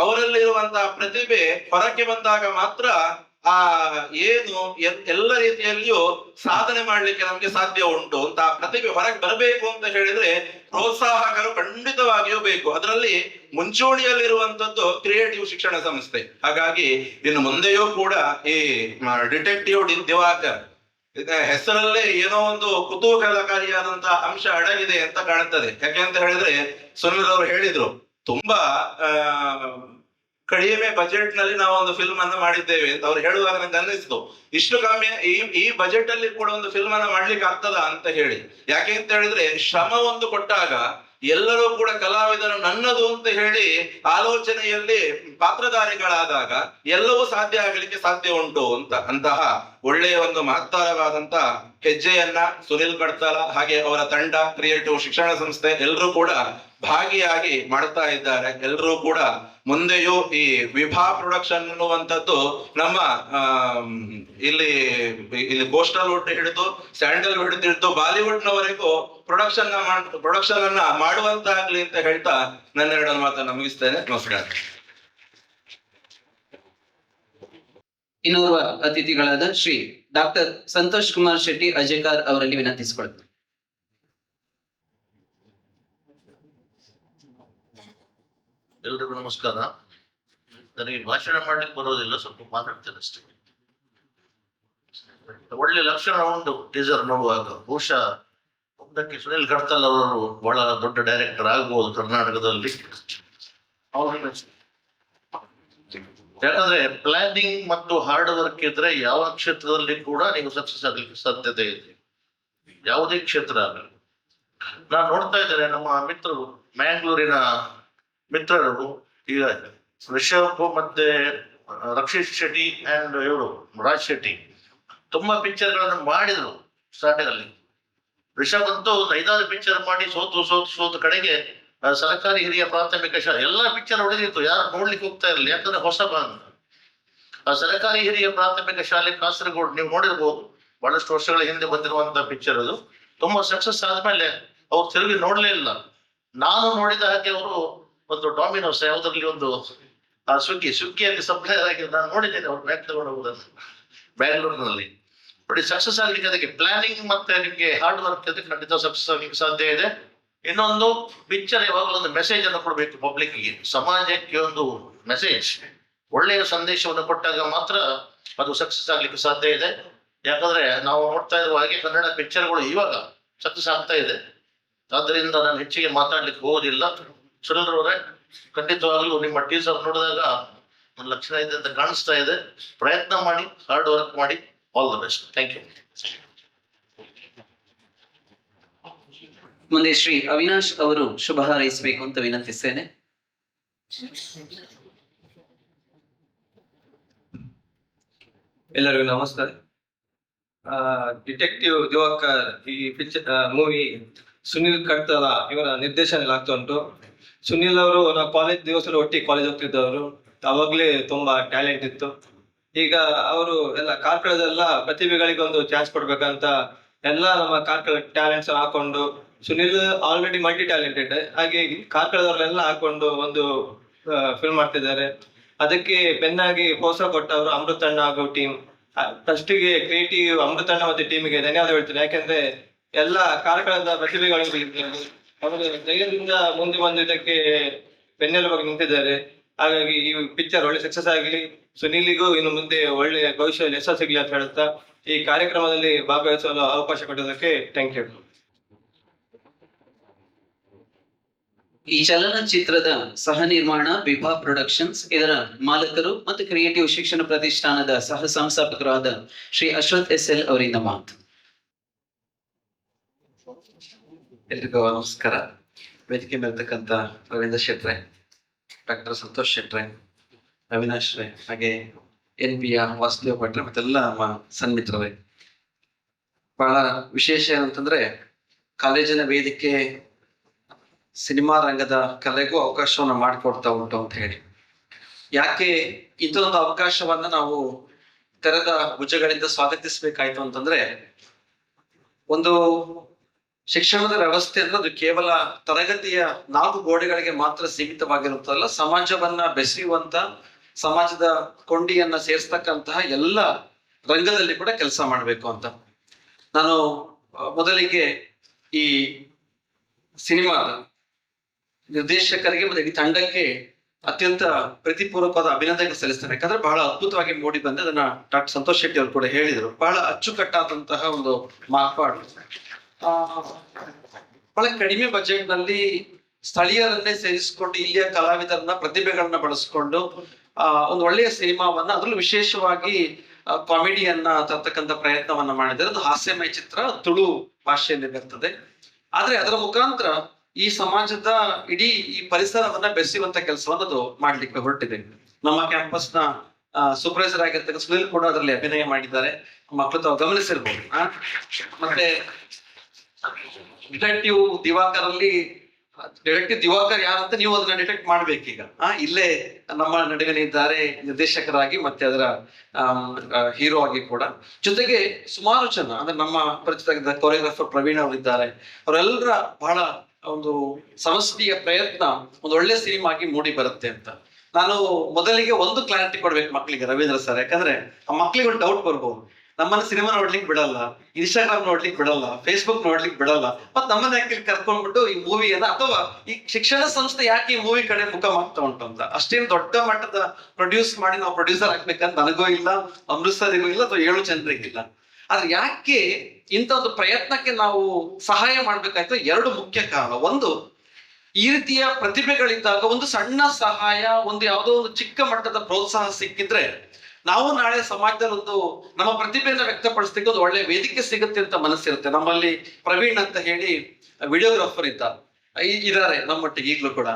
ಅವರಲ್ಲಿರುವಂತಹ ಪ್ರತಿಭೆ ಹೊರಕ್ಕೆ ಬಂದಾಗ ಮಾತ್ರ ಎಲ್ಲ ರೀತಿಯಲ್ಲಿಯೂ ಸಾಧನೆ ಮಾಡ್ಲಿಕ್ಕೆ ನಮ್ಗೆ ಸಾಧ್ಯ ಉಂಟು ಅಂತ. ಪ್ರತಿಭೆ ಹೊರಗೆ ಬರಬೇಕು ಅಂತ ಹೇಳಿದ್ರೆ ಪ್ರೋತ್ಸಾಹಕರು ಖಂಡಿತವಾಗಿಯೂ ಬೇಕು. ಅದರಲ್ಲಿ ಮುಂಚೂಣಿಯಲ್ಲಿರುವಂತದ್ದು ಕ್ರಿಯೇಟಿವ್ ಶಿಕ್ಷಣ ಸಂಸ್ಥೆ. ಹಾಗಾಗಿ ಇನ್ನು ಮುಂದೆಯೂ ಕೂಡ ಈ ಡಿಟೆಕ್ಟಿವ್ ದಿವಾಕರ್ ಹೆಸರಲ್ಲೇ ಏನೋ ಒಂದು ಕುತೂಹಲಕಾರಿಯಾದಂತಹ ಅಂಶ ಅಡಗಿದೆ ಅಂತ ಕಾಣುತ್ತದೆ. ಯಾಕೆ ಅಂತ ಹೇಳಿದ್ರೆ ಸುನಿಲ್ ಅವರು ಹೇಳಿದ್ರು, ತುಂಬಾ ಕಡಿಮೆ ಬಜೆಟ್ ನಲ್ಲಿ ನಾವು ಒಂದು ಫಿಲ್ಮ್ ಅನ್ನ ಮಾಡಿದ್ದೇವೆ ಅಂತ ಅವ್ರು ಹೇಳುವಾಗ ನಂಗೆ ಅನ್ನಿಸ್ತು, ಇಷ್ಟು ಕಮ್ಮಿ ಈ ಬಜೆಟ್ ಅಲ್ಲಿ ಕೂಡ ಒಂದು ಫಿಲ್ಮ್ ಅನ್ನ ಮಾಡ್ಲಿಕ್ಕೆ ಆಗ್ತದ ಅಂತ ಹೇಳಿ. ಯಾಕೆ ಅಂತ ಹೇಳಿದ್ರೆ ಶ್ರಮ ಒಂದು ಕೊಟ್ಟಾಗ ಎಲ್ಲರೂ ಕೂಡ ಕಲಾವಿದರು ನನ್ನದು ಅಂತ ಹೇಳಿ ಆಲೋಚನೆಯಲ್ಲಿ ಪಾತ್ರಧಾರಿಗಳಾದಾಗ ಎಲ್ಲವೂ ಸಾಧ್ಯ ಆಗಲಿಕ್ಕೆ ಸಾಧ್ಯ ಉಂಟು ಅಂತಹ ಒಳ್ಳೆಯ ಒಂದು ಮಹತ್ತರವಾದಂತ ಹೆಜ್ಜೆಯನ್ನ ಸುನಿಲ್ ಕಡ್ತಾಲ ಹಾಗೆ ಅವರ ತಂಡ, ಕ್ರಿಯೇಟಿವ್ ಶಿಕ್ಷಣ ಸಂಸ್ಥೆ ಎಲ್ಲರೂ ಕೂಡ ಭಾಗಿಯಾಗಿ ಮಾಡ್ತಾ ಇದ್ದಾರೆ. ಎಲ್ಲರೂ ಕೂಡ ಮುಂದೆಯೂ ಈ ವಿಭಾ ಪ್ರೊಡಕ್ಷನ್ ಅನ್ನುವಂಥದ್ದು ನಮ್ಮ ಇಲ್ಲಿ ಕೋಸ್ಟಲ್ ವುಡ್ ಹಿಡಿದು ಸ್ಯಾಂಡಲ್ವುಡ್ ಹಿಡಿದು ಬಾಲಿವುಡ್ ನವರೆಗೂ ಪ್ರೊಡಕ್ಷನ್ ಅನ್ನ ಮಾಡುವಂತಾಗ್ಲಿ ಅಂತ ಹೇಳ್ತಾ ನನ್ನ 2 ಮಾತನ್ನ ಮುಗಿಸ್ತೇನೆ. ನಮಸ್ಕಾರ. ಇನ್ನೋರ್ವ ಅತಿಥಿಗಳಾದ ಶ್ರೀ ಡಾಕ್ಟರ್ ಸಂತೋಷ್ ಕುಮಾರ್ ಶೆಟ್ಟಿ ಅಜೇಕಾರ್ ಅವರಲ್ಲಿ ವಿನಂತಿಸಿಕೊಳ್ಳುತ್ತೇನೆ. ಎಲ್ರಿಗೂ ನಮಸ್ಕಾರ. ನನಗೆ ಭಾಷಣ ಮಾಡ್ಲಿಕ್ಕೆ ಬರೋದಿಲ್ಲ, ಸ್ವಲ್ಪ ಮಾತಾಡ್ತೇನೆ ಅಷ್ಟೇ. ಒಳ್ಳೆ ಲಕ್ಷಣ ಉಂಟು ಟೀಸರ್ ನೋಡುವಾಗ. ಬಹುಶಃ ಒಂದಕ್ಕೆ ಸುನಿಲ್ ಕಡ್ತಾಲ್ ಅವರು ಬಹಳ ದೊಡ್ಡ ಡೈರೆಕ್ಟರ್ ಆಗ್ಬೋದು ಕರ್ನಾಟಕದಲ್ಲಿ. ಯಾಕಂದ್ರೆ ಪ್ಲಾನಿಂಗ್ ಮತ್ತು ಹಾರ್ಡ್ ವರ್ಕ್ ಇದ್ರೆ ಯಾವ ಕ್ಷೇತ್ರದಲ್ಲಿ ಕೂಡ ನೀವು ಸಕ್ಸಸ್ ಆಗ್ಲಿಕ್ಕೆ ಸಾಧ್ಯತೆ ಇದೆ, ಯಾವುದೇ ಕ್ಷೇತ್ರ ಆಗಲಿ. ನಾನು ನೋಡ್ತಾ ಇದ್ದೇನೆ ನಮ್ಮ ಮಿತ್ರರು, ಮ್ಯಾಂಗ್ಳೂರಿನ ಮಿತ್ರರು, ಈಗ ರಿಷಬ್ ಮತ್ತೆ ರಕ್ಷಿತ್ ಶೆಟ್ಟಿ ಅಂಡ್ ಇವರು ರಾಜ್ ಶೆಟ್ಟಿ ತುಂಬಾ ಪಿಕ್ಚರ್ಗಳನ್ನು ಮಾಡಿದ್ರು ಸ್ಟಾರ್ಟಿಂಗ್ ಅಲ್ಲಿ. ರಿಷಬ್ ಅಂತೂ ಒಂದು 5-6 ಪಿಕ್ಚರ್ ಮಾಡಿ ಸೋತು ಕಡೆಗೆ ಸರ್ಕಾರಿ ಹಿರಿಯ ಪ್ರಾಥಮಿಕ ಶಾಲೆ ಎಲ್ಲ ಪಿಕ್ಚರ್ ಹೊಡೆದಿತ್ತು, ಯಾರು ನೋಡ್ಲಿಕ್ಕೆ ಹೋಗ್ತಾ ಇರಲಿಲ್ಲ, ಯಾಕಂದ್ರೆ ಹೊಸಬ ಅಂತ. ಆ ಸರ್ಕಾರಿ ಹಿರಿಯ ಪ್ರಾಥಮಿಕ ಶಾಲೆ ಕಾಸರಗೋಡು ನೀವು ನೋಡಿರ್ಬೋದು, ಬಹಳಷ್ಟು ವರ್ಷಗಳ ಹಿಂದೆ ಬಂದಿರುವಂತಹ ಪಿಕ್ಚರ್ ಅದು. ತುಂಬಾ ಸಕ್ಸಸ್ ಆದ್ಮೇಲೆ ಅವ್ರು ತಿರುಗಿ ನೋಡ್ಲೇ ಇಲ್ಲ. ನಾನು ನೋಡಿದ ಹಾಗೆ ಅವರು ಒಂದು ಡಾಮಿನೋಸ್ ಯಾವುದರಲ್ಲಿ ಒಂದು ಸ್ವಿಗ್ಗಿಯಲ್ಲಿ ಸಪ್ಲೈಯರ್ ಆಗಿ ನಾನು ನೋಡಿದ್ದೇನೆ ಅವ್ರು ಬ್ಯಾಗ್ ತಗೊಂಡು ಹೋಗೋದನ್ನು ಬ್ಯಾಂಗ್ಳೂರಿನಲ್ಲಿ. ನೋಡಿ, ಸಕ್ಸಸ್ ಆಗ್ಲಿಕ್ಕೆ ಅದಕ್ಕೆ ಪ್ಲಾನಿಂಗ್ ಮತ್ತೆ ನಿಮ್ಗೆ ಹಾರ್ಡ್ ವರ್ಕ್ ಅದಕ್ಕೆ ಖಂಡಿತ ಸಕ್ಸಸ್ ಆಗ್ಲಿಕ್ಕೆ ಸಾಧ್ಯ ಇದೆ. ಇನ್ನೊಂದು ಪಿಕ್ಚರ್ ಯಾವಾಗಲೂ ಒಂದು ಮೆಸೇಜ್ ಅನ್ನು ಕೊಡಬೇಕು ಪಬ್ಲಿಕ್ಗೆ, ಸಮಾಜಕ್ಕೆ ಒಂದು ಮೆಸೇಜ್, ಒಳ್ಳೆಯ ಸಂದೇಶವನ್ನು ಕೊಟ್ಟಾಗ ಮಾತ್ರ ಅದು ಸಕ್ಸಸ್ ಆಗ್ಲಿಕ್ಕೆ ಸಾಧ್ಯ ಇದೆ. ಯಾಕಂದ್ರೆ ನಾವು ನೋಡ್ತಾ ಇರುವ ಹಾಗೆ ಕನ್ನಡ ಪಿಕ್ಚರ್ಗಳು ಇವಾಗ ಸಕ್ಸಸ್ ಆಗ್ತಾ ಇದೆ. ಆದ್ದರಿಂದ ನಾನು ಹೆಚ್ಚಿಗೆ ಮಾತಾಡ್ಲಿಕ್ಕೆ ಹೋಗೋದಿಲ್ಲ. ಸುರೇಂದ್ರವರೇ, ಖಂಡಿತವಾಗ್ಲೂ ನಿಮ್ಮ ಟೀಸರ್ ನೋಡಿದಾಗ ಒಂದು ಲಕ್ಷಣ ಇದೆ ಅಂತ ಕಾಣಿಸ್ತಾ ಇದೆ. ಪ್ರಯತ್ನ ಮಾಡಿ, ಹಾರ್ಡ್ ವರ್ಕ್ ಮಾಡಿ. All the best. Thank you. ಮುಂದೆ ಶ್ರೀ ಅವಿನಾಶ್ ಅವರು ಶುಭ ಹಾರೈಸಬೇಕು ಅಂತ ವಿನಂತಿಸ್ತೇನೆ. ಎಲ್ಲರಿಗೂ ನಮಸ್ಕಾರ. ಡಿಟೆಕ್ಟಿವ್ ದಿವಾಕರ್ ಈ ಮೂವಿ ಸುನಿಲ್ ಕಡ್ತಾಲ ಇವರ ನಿರ್ದೇಶನದಲ್ಲಿ ಆಗ್ತಾ ಉಂಟು. ಸುನಿಲ್ ಅವರು ನಾವು ಕಾಲೇಜ್ ದಿವಸದಲ್ಲಿ ಒಟ್ಟಿಗೆ ಕಾಲೇಜ್ ಹೋಗ್ತಿದ್ದವರು, ಅವಾಗ್ಲೇ ತುಂಬಾ ಟ್ಯಾಲೆಂಟ್ ಇತ್ತು. ಈಗ ಅವರು ಎಲ್ಲ ಕಾರ್ಕಳದೆಲ್ಲ ಪ್ರತಿಭೆಗಳಿಗೆ ಒಂದು ಚಾನ್ಸ್ ಕೊಡ್ಬೇಕಂತ ಎಲ್ಲ ನಮ್ಮ ಕಾರ್ಕಳ ಟ್ಯಾಲೆಂಟ್ಸ್ ಹಾಕೊಂಡು, ಸುನಿಲ್ ಆಲ್ರೆಡಿ ಮಲ್ಟಿ ಟ್ಯಾಲೆಂಟೆಡ್, ಹಾಗೆ ಕಾರ್ಕಳದವ್ರನ್ನೆಲ್ಲ ಹಾಕೊಂಡು ಒಂದು ಫಿಲ್ಮ್ ಮಾಡ್ತಿದ್ದಾರೆ. ಅದಕ್ಕೆ ಬೆನ್ನಾಗಿ ಪ್ರೋತ್ಸಾಹ ಕೊಟ್ಟವರು ಅಮೃತಣ್ಣ ಹಾಗೂ ಟೀಮ್. ಫಸ್ಟಿಗೆ ಕ್ರಿಯೇಟಿವ್ ಅಮೃತಣ್ಣ ಮತ್ತೆ ಟೀಮಿಗೆ ಧನ್ಯವಾದ ಹೇಳ್ತೀನಿ. ಯಾಕೆಂದ್ರೆ ಎಲ್ಲ ಕಾರ್ಕಳದ ಪ್ರತಿಭೆಗಳಿಗೆ ಅವರು ಧೈರ್ಯದಿಂದ ಮುಂದೆ ಬಂದು ಇದಕ್ಕೆ ಬೆನ್ನೆಲುಬಾಗಿ ನಿಂತಿದ್ದಾರೆ. ಹಾಗಾಗಿ ಈ ಪಿಕ್ಚರ್ ಒಳ್ಳೆ ಸಕ್ಸಸ್ ಆಗಲಿ, ಸುನಿಲಿಗೂ ಇನ್ನು ಮುಂದೆ ಒಳ್ಳೆ ಭವಿಷ್ಯದಲ್ಲಿ ಯಶ ಸಿಗ್ಲಿ ಅಂತ ಹೇಳುತ್ತಾ ಈ ಕಾರ್ಯಕ್ರಮದಲ್ಲಿ ಭಾಗವಹಿಸಲು ಅವಕಾಶ ಕೊಟ್ಟದಕ್ಕೆ ಥ್ಯಾಂಕ್ ಯು. ಈ ಚಲನಚಿತ್ರದ ಸಹ ನಿರ್ಮಾಣ ವಿಭಾ ಪ್ರೊಡಕ್ಷನ್ಸ್, ಇದರ ಮಾಲಕರು ಮತ್ತು ಕ್ರಿಯೇಟಿವ್ ಶಿಕ್ಷಣ ಪ್ರತಿಷ್ಠಾನದ ಸಹ ಸಂಸ್ಥಾಪಕರಾದ ಶ್ರೀ ಅಶ್ವಥ್ SL ಅವರಿಂದ ಮಾತು. ಎಲ್ರಿಗೂ ನಮಸ್ಕಾರ. ವೇದಿಕೆ ಮೇಲ್ತಕ್ಕಂಥ ರವೀಂದ್ರ ಶೆಟ್ರೆ, ಡಾಕ್ಟರ್ ಸಂತೋಷ್ ಶೆಟ್ರೆ, ಅವಿನಾಶ್ ರೇ, ಹಾಗೆ NPಯ ವಾಸುದೇವ್ ಭಟ್ರೆ ಮತ್ತೆಲ್ಲ ನಮ್ಮ ಸನ್ಮಿತ್ರರೇ, ಬಹಳ ವಿಶೇಷ ಏನಂತಂದ್ರೆ ಕಾಲೇಜಿನ ವೇದಿಕೆ ಸಿನಿಮಾ ರಂಗದ ಕಲೆಗೂ ಅವಕಾಶವನ್ನು ಮಾಡಿಕೊಡ್ತಾ ಉಂಟು ಅಂತ ಹೇಳಿ. ಯಾಕೆ ಇಂಥದೊಂದು ಅವಕಾಶವನ್ನ ನಾವು ತೆರೆದ ಭುಜಗಳಿಂದ ಸ್ವಾಗತಿಸಬೇಕಾಯ್ತು ಅಂತಂದ್ರೆ, ಒಂದು ಶಿಕ್ಷಣದ ವ್ಯವಸ್ಥೆ ಅಂದ್ರೆ ಅದು ಕೇವಲ ತರಗತಿಯ 4 ಗೋಡೆಗಳಿಗೆ ಮಾತ್ರ ಸೀಮಿತವಾಗಿರುತ್ತಲ್ಲ, ಸಮಾಜವನ್ನ ಬೆಸೆಯುವಂತ, ಸಮಾಜದ ಕೊಂಡಿಯನ್ನ ಸೇರಿಸ್ತಕ್ಕಂತಹ ಎಲ್ಲ ರಂಗದಲ್ಲಿ ಕೂಡ ಕೆಲಸ ಮಾಡಬೇಕು ಅಂತ. ನಾನು ಮೊದಲಿಗೆ ಈ ಸಿನಿಮಾದ ನಿರ್ದೇಶಕರಿಗೆ ಮತ್ತು ಈ ತಂಡಕ್ಕೆ ಅತ್ಯಂತ ಪ್ರೀತಿಪೂರ್ವಕವಾದ ಅಭಿನಂದನೆ ಸಲ್ಲಿಸ್ತೇನೆ. ಯಾಕಂದ್ರೆ ಬಹಳ ಅದ್ಭುತವಾಗಿ ಮೂಡಿ ಬಂದೆ. ಅದನ್ನ ಡಾಕ್ಟರ್ ಸಂತೋಷ್ ಶೆಟ್ಟಿ ಅವರು ಕೂಡ ಹೇಳಿದರು. ಬಹಳ ಅಚ್ಚುಕಟ್ಟಾದಂತಹ ಒಂದು ಮಾರ್ಪಾಡು. ಬಹಳ ಕಡಿಮೆ ಬಜೆಟ್ ನಲ್ಲಿ ಸ್ಥಳೀಯರನ್ನೇ ಸೇರಿಸಿಕೊಂಡು ಇಲ್ಲಿಯ ಕಲಾವಿದರನ್ನ, ಪ್ರತಿಭೆಗಳನ್ನ ಬಳಸಿಕೊಂಡು ಒಂದು ಒಳ್ಳೆಯ ಸಿನಿಮಾವನ್ನ, ಅದರಲ್ಲೂ ವಿಶೇಷವಾಗಿ ಕಾಮಿಡಿಯನ್ನ ತರ್ತಕ್ಕಂಥ ಪ್ರಯತ್ನವನ್ನ ಮಾಡಿದ್ದಾರೆ. ಅದು ಹಾಸ್ಯಮಯ ಚಿತ್ರ, ತುಳು ಭಾಷೆಯಲ್ಲಿ ಬರ್ತದೆ. ಆದ್ರೆ ಅದರ ಮುಖಾಂತರ ಈ ಸಮಾಜದ ಇಡೀ ಈ ಪರಿಸರವನ್ನ ಬೆಸೆಯುವಂತ ಕೆಲಸವನ್ನ ಅದು ಮಾಡ್ಲಿಕ್ಕೆ ಹೊರಟಿದೆ. ನಮ್ಮ ಕ್ಯಾಂಪಸ್ನ ಸೂಪರ್ವೈಸರ್ ಆಗಿರ್ತಕ್ಕ ಸುನಿಲ್ ಕೂಡ ಅದರಲ್ಲಿ ಅಭಿನಯ ಮಾಡಿದ್ದಾರೆ. ಮಕ್ಕಳು ತಾವು ಗಮನಿಸಿರ್ಬೋದು. ಮತ್ತೆ ಡಿಟೆಕ್ಟಿವ್ ದಿವಾಕರ್ ಅಲ್ಲಿ ಡಿಟೆಕ್ಟಿವ್ ದಿವಾಕರ್ ಯಾರಂತ ನೀವು ಅದನ್ನ ಡಿಟೆಕ್ಟ್ ಮಾಡ್ಬೇಕೀಗ. ಇಲ್ಲೇ ನಮ್ಮ ನಡುವೆ ಇದ್ದಾರೆ ನಿರ್ದೇಶಕರಾಗಿ, ಮತ್ತೆ ಅದರ ಹೀರೋ ಆಗಿ ಕೂಡ. ಜೊತೆಗೆ ಸುಮಾರು ಜನ ಅಂದ್ರೆ ನಮ್ಮ ಪರಿಚಿತ ಕೊರಿಯೋಗ್ರಾಫರ್ ಪ್ರವೀಣ್ ಅವರು ಇದ್ದಾರೆ. ಅವರೆಲ್ಲರ ಬಹಳ ಒಂದು ಸಮಷ್ಟಿಯ ಪ್ರಯತ್ನ ಒಂದು ಒಳ್ಳೆ ಸಿನಿಮಾ ಆಗಿ ಮೂಡಿ ಬರುತ್ತೆ ಅಂತ. ನಾನು ಮೊದಲಿಗೆ ಒಂದು ಕ್ಲಾರಿಟಿ ಕೊಡ್ಬೇಕು ಮಕ್ಕಳಿಗೆ, ರವೀಂದ್ರ ಸರ್. ಯಾಕಂದ್ರೆ ಆ ಮಕ್ಕಳಿಗೆ ಒಂದು ಡೌಟ್ ಬರ್ಬೋದು, ನಮ್ಮನ್ನ ಸಿನಿಮಾ ನೋಡ್ಲಿಕ್ಕೆ ಬಿಡಲ್ಲ, ಇನ್ಸ್ಟಾಗ್ರಾಮ್ ನೋಡ್ಲಿಕ್ಕೆ ಬಿಡಲ್ಲ, ಫೇಸ್ಬುಕ್ ನೋಡ್ಲಿಕ್ಕೆ ಬಿಡಲ್ಲ. ಮತ್ ನಮ್ಮನ್ನ ಯಾಕೆ ಇಲ್ಲಿ ಕರ್ಕೊಂಡ್ಬಿಟ್ಟು ಈ ಮೂವಿಯನ್ನ, ಅಥವಾ ಈ ಶಿಕ್ಷಣ ಸಂಸ್ಥೆ ಯಾಕೆ ಈ ಮೂವಿ ಕಡೆ ಮುಖ ಮಾಡ್ತಾ ಉಂಟು ಅಂತ. ಅಷ್ಟೇನು ದೊಡ್ಡ ಮಟ್ಟದ ಪ್ರೊಡ್ಯೂಸ್ ಮಾಡಿ ನಾವು ಪ್ರೊಡ್ಯೂಸರ್ ಆಗ್ಬೇಕಂತ ನನಗೂ ಇಲ್ಲ, ಅಮೃತ್ ಸರ್ಗೂ ಇಲ್ಲ, ಅಥವಾ 7 ಜನರಿಗಿಲ್ಲ. ಆದ್ರೆ ಯಾಕೆ ಇಂಥ ಒಂದು ಪ್ರಯತ್ನಕ್ಕೆ ನಾವು ಸಹಾಯ ಮಾಡ್ಬೇಕಾಯ್ತು? 2 ಮುಖ್ಯ ಕಾರಣ. ಒಂದು, ಈ ರೀತಿಯ ಪ್ರತಿಭೆಗಳಿದ್ದಾಗ ಒಂದು ಸಣ್ಣ ಸಹಾಯ, ಒಂದು ಯಾವುದೋ ಒಂದು ಚಿಕ್ಕ ಮಟ್ಟದ ಪ್ರೋತ್ಸಾಹ ಸಿಕ್ಕಿದ್ರೆ ನಾವು ನಾಳೆ ಸಮಾಜದಲ್ಲಿ ಒಂದು ನಮ್ಮ ಪ್ರತಿಭೆಯನ್ನು ವ್ಯಕ್ತಪಡಿಸ್ಲಿಕ್ಕೆ ಒಂದು ಒಳ್ಳೆ ವೇದಿಕೆ ಸಿಗುತ್ತೆ ಅಂತ ಮನಸ್ಸಿರುತ್ತೆ. ನಮ್ಮಲ್ಲಿ ಪ್ರವೀಣ್ ಅಂತ ಹೇಳಿ ವಿಡಿಯೋಗ್ರಾಫರ್ ಇದ್ದಾರೆ ನಮ್ಮೊಟ್ಟಿಗೆ ಈಗಲೂ ಕೂಡ.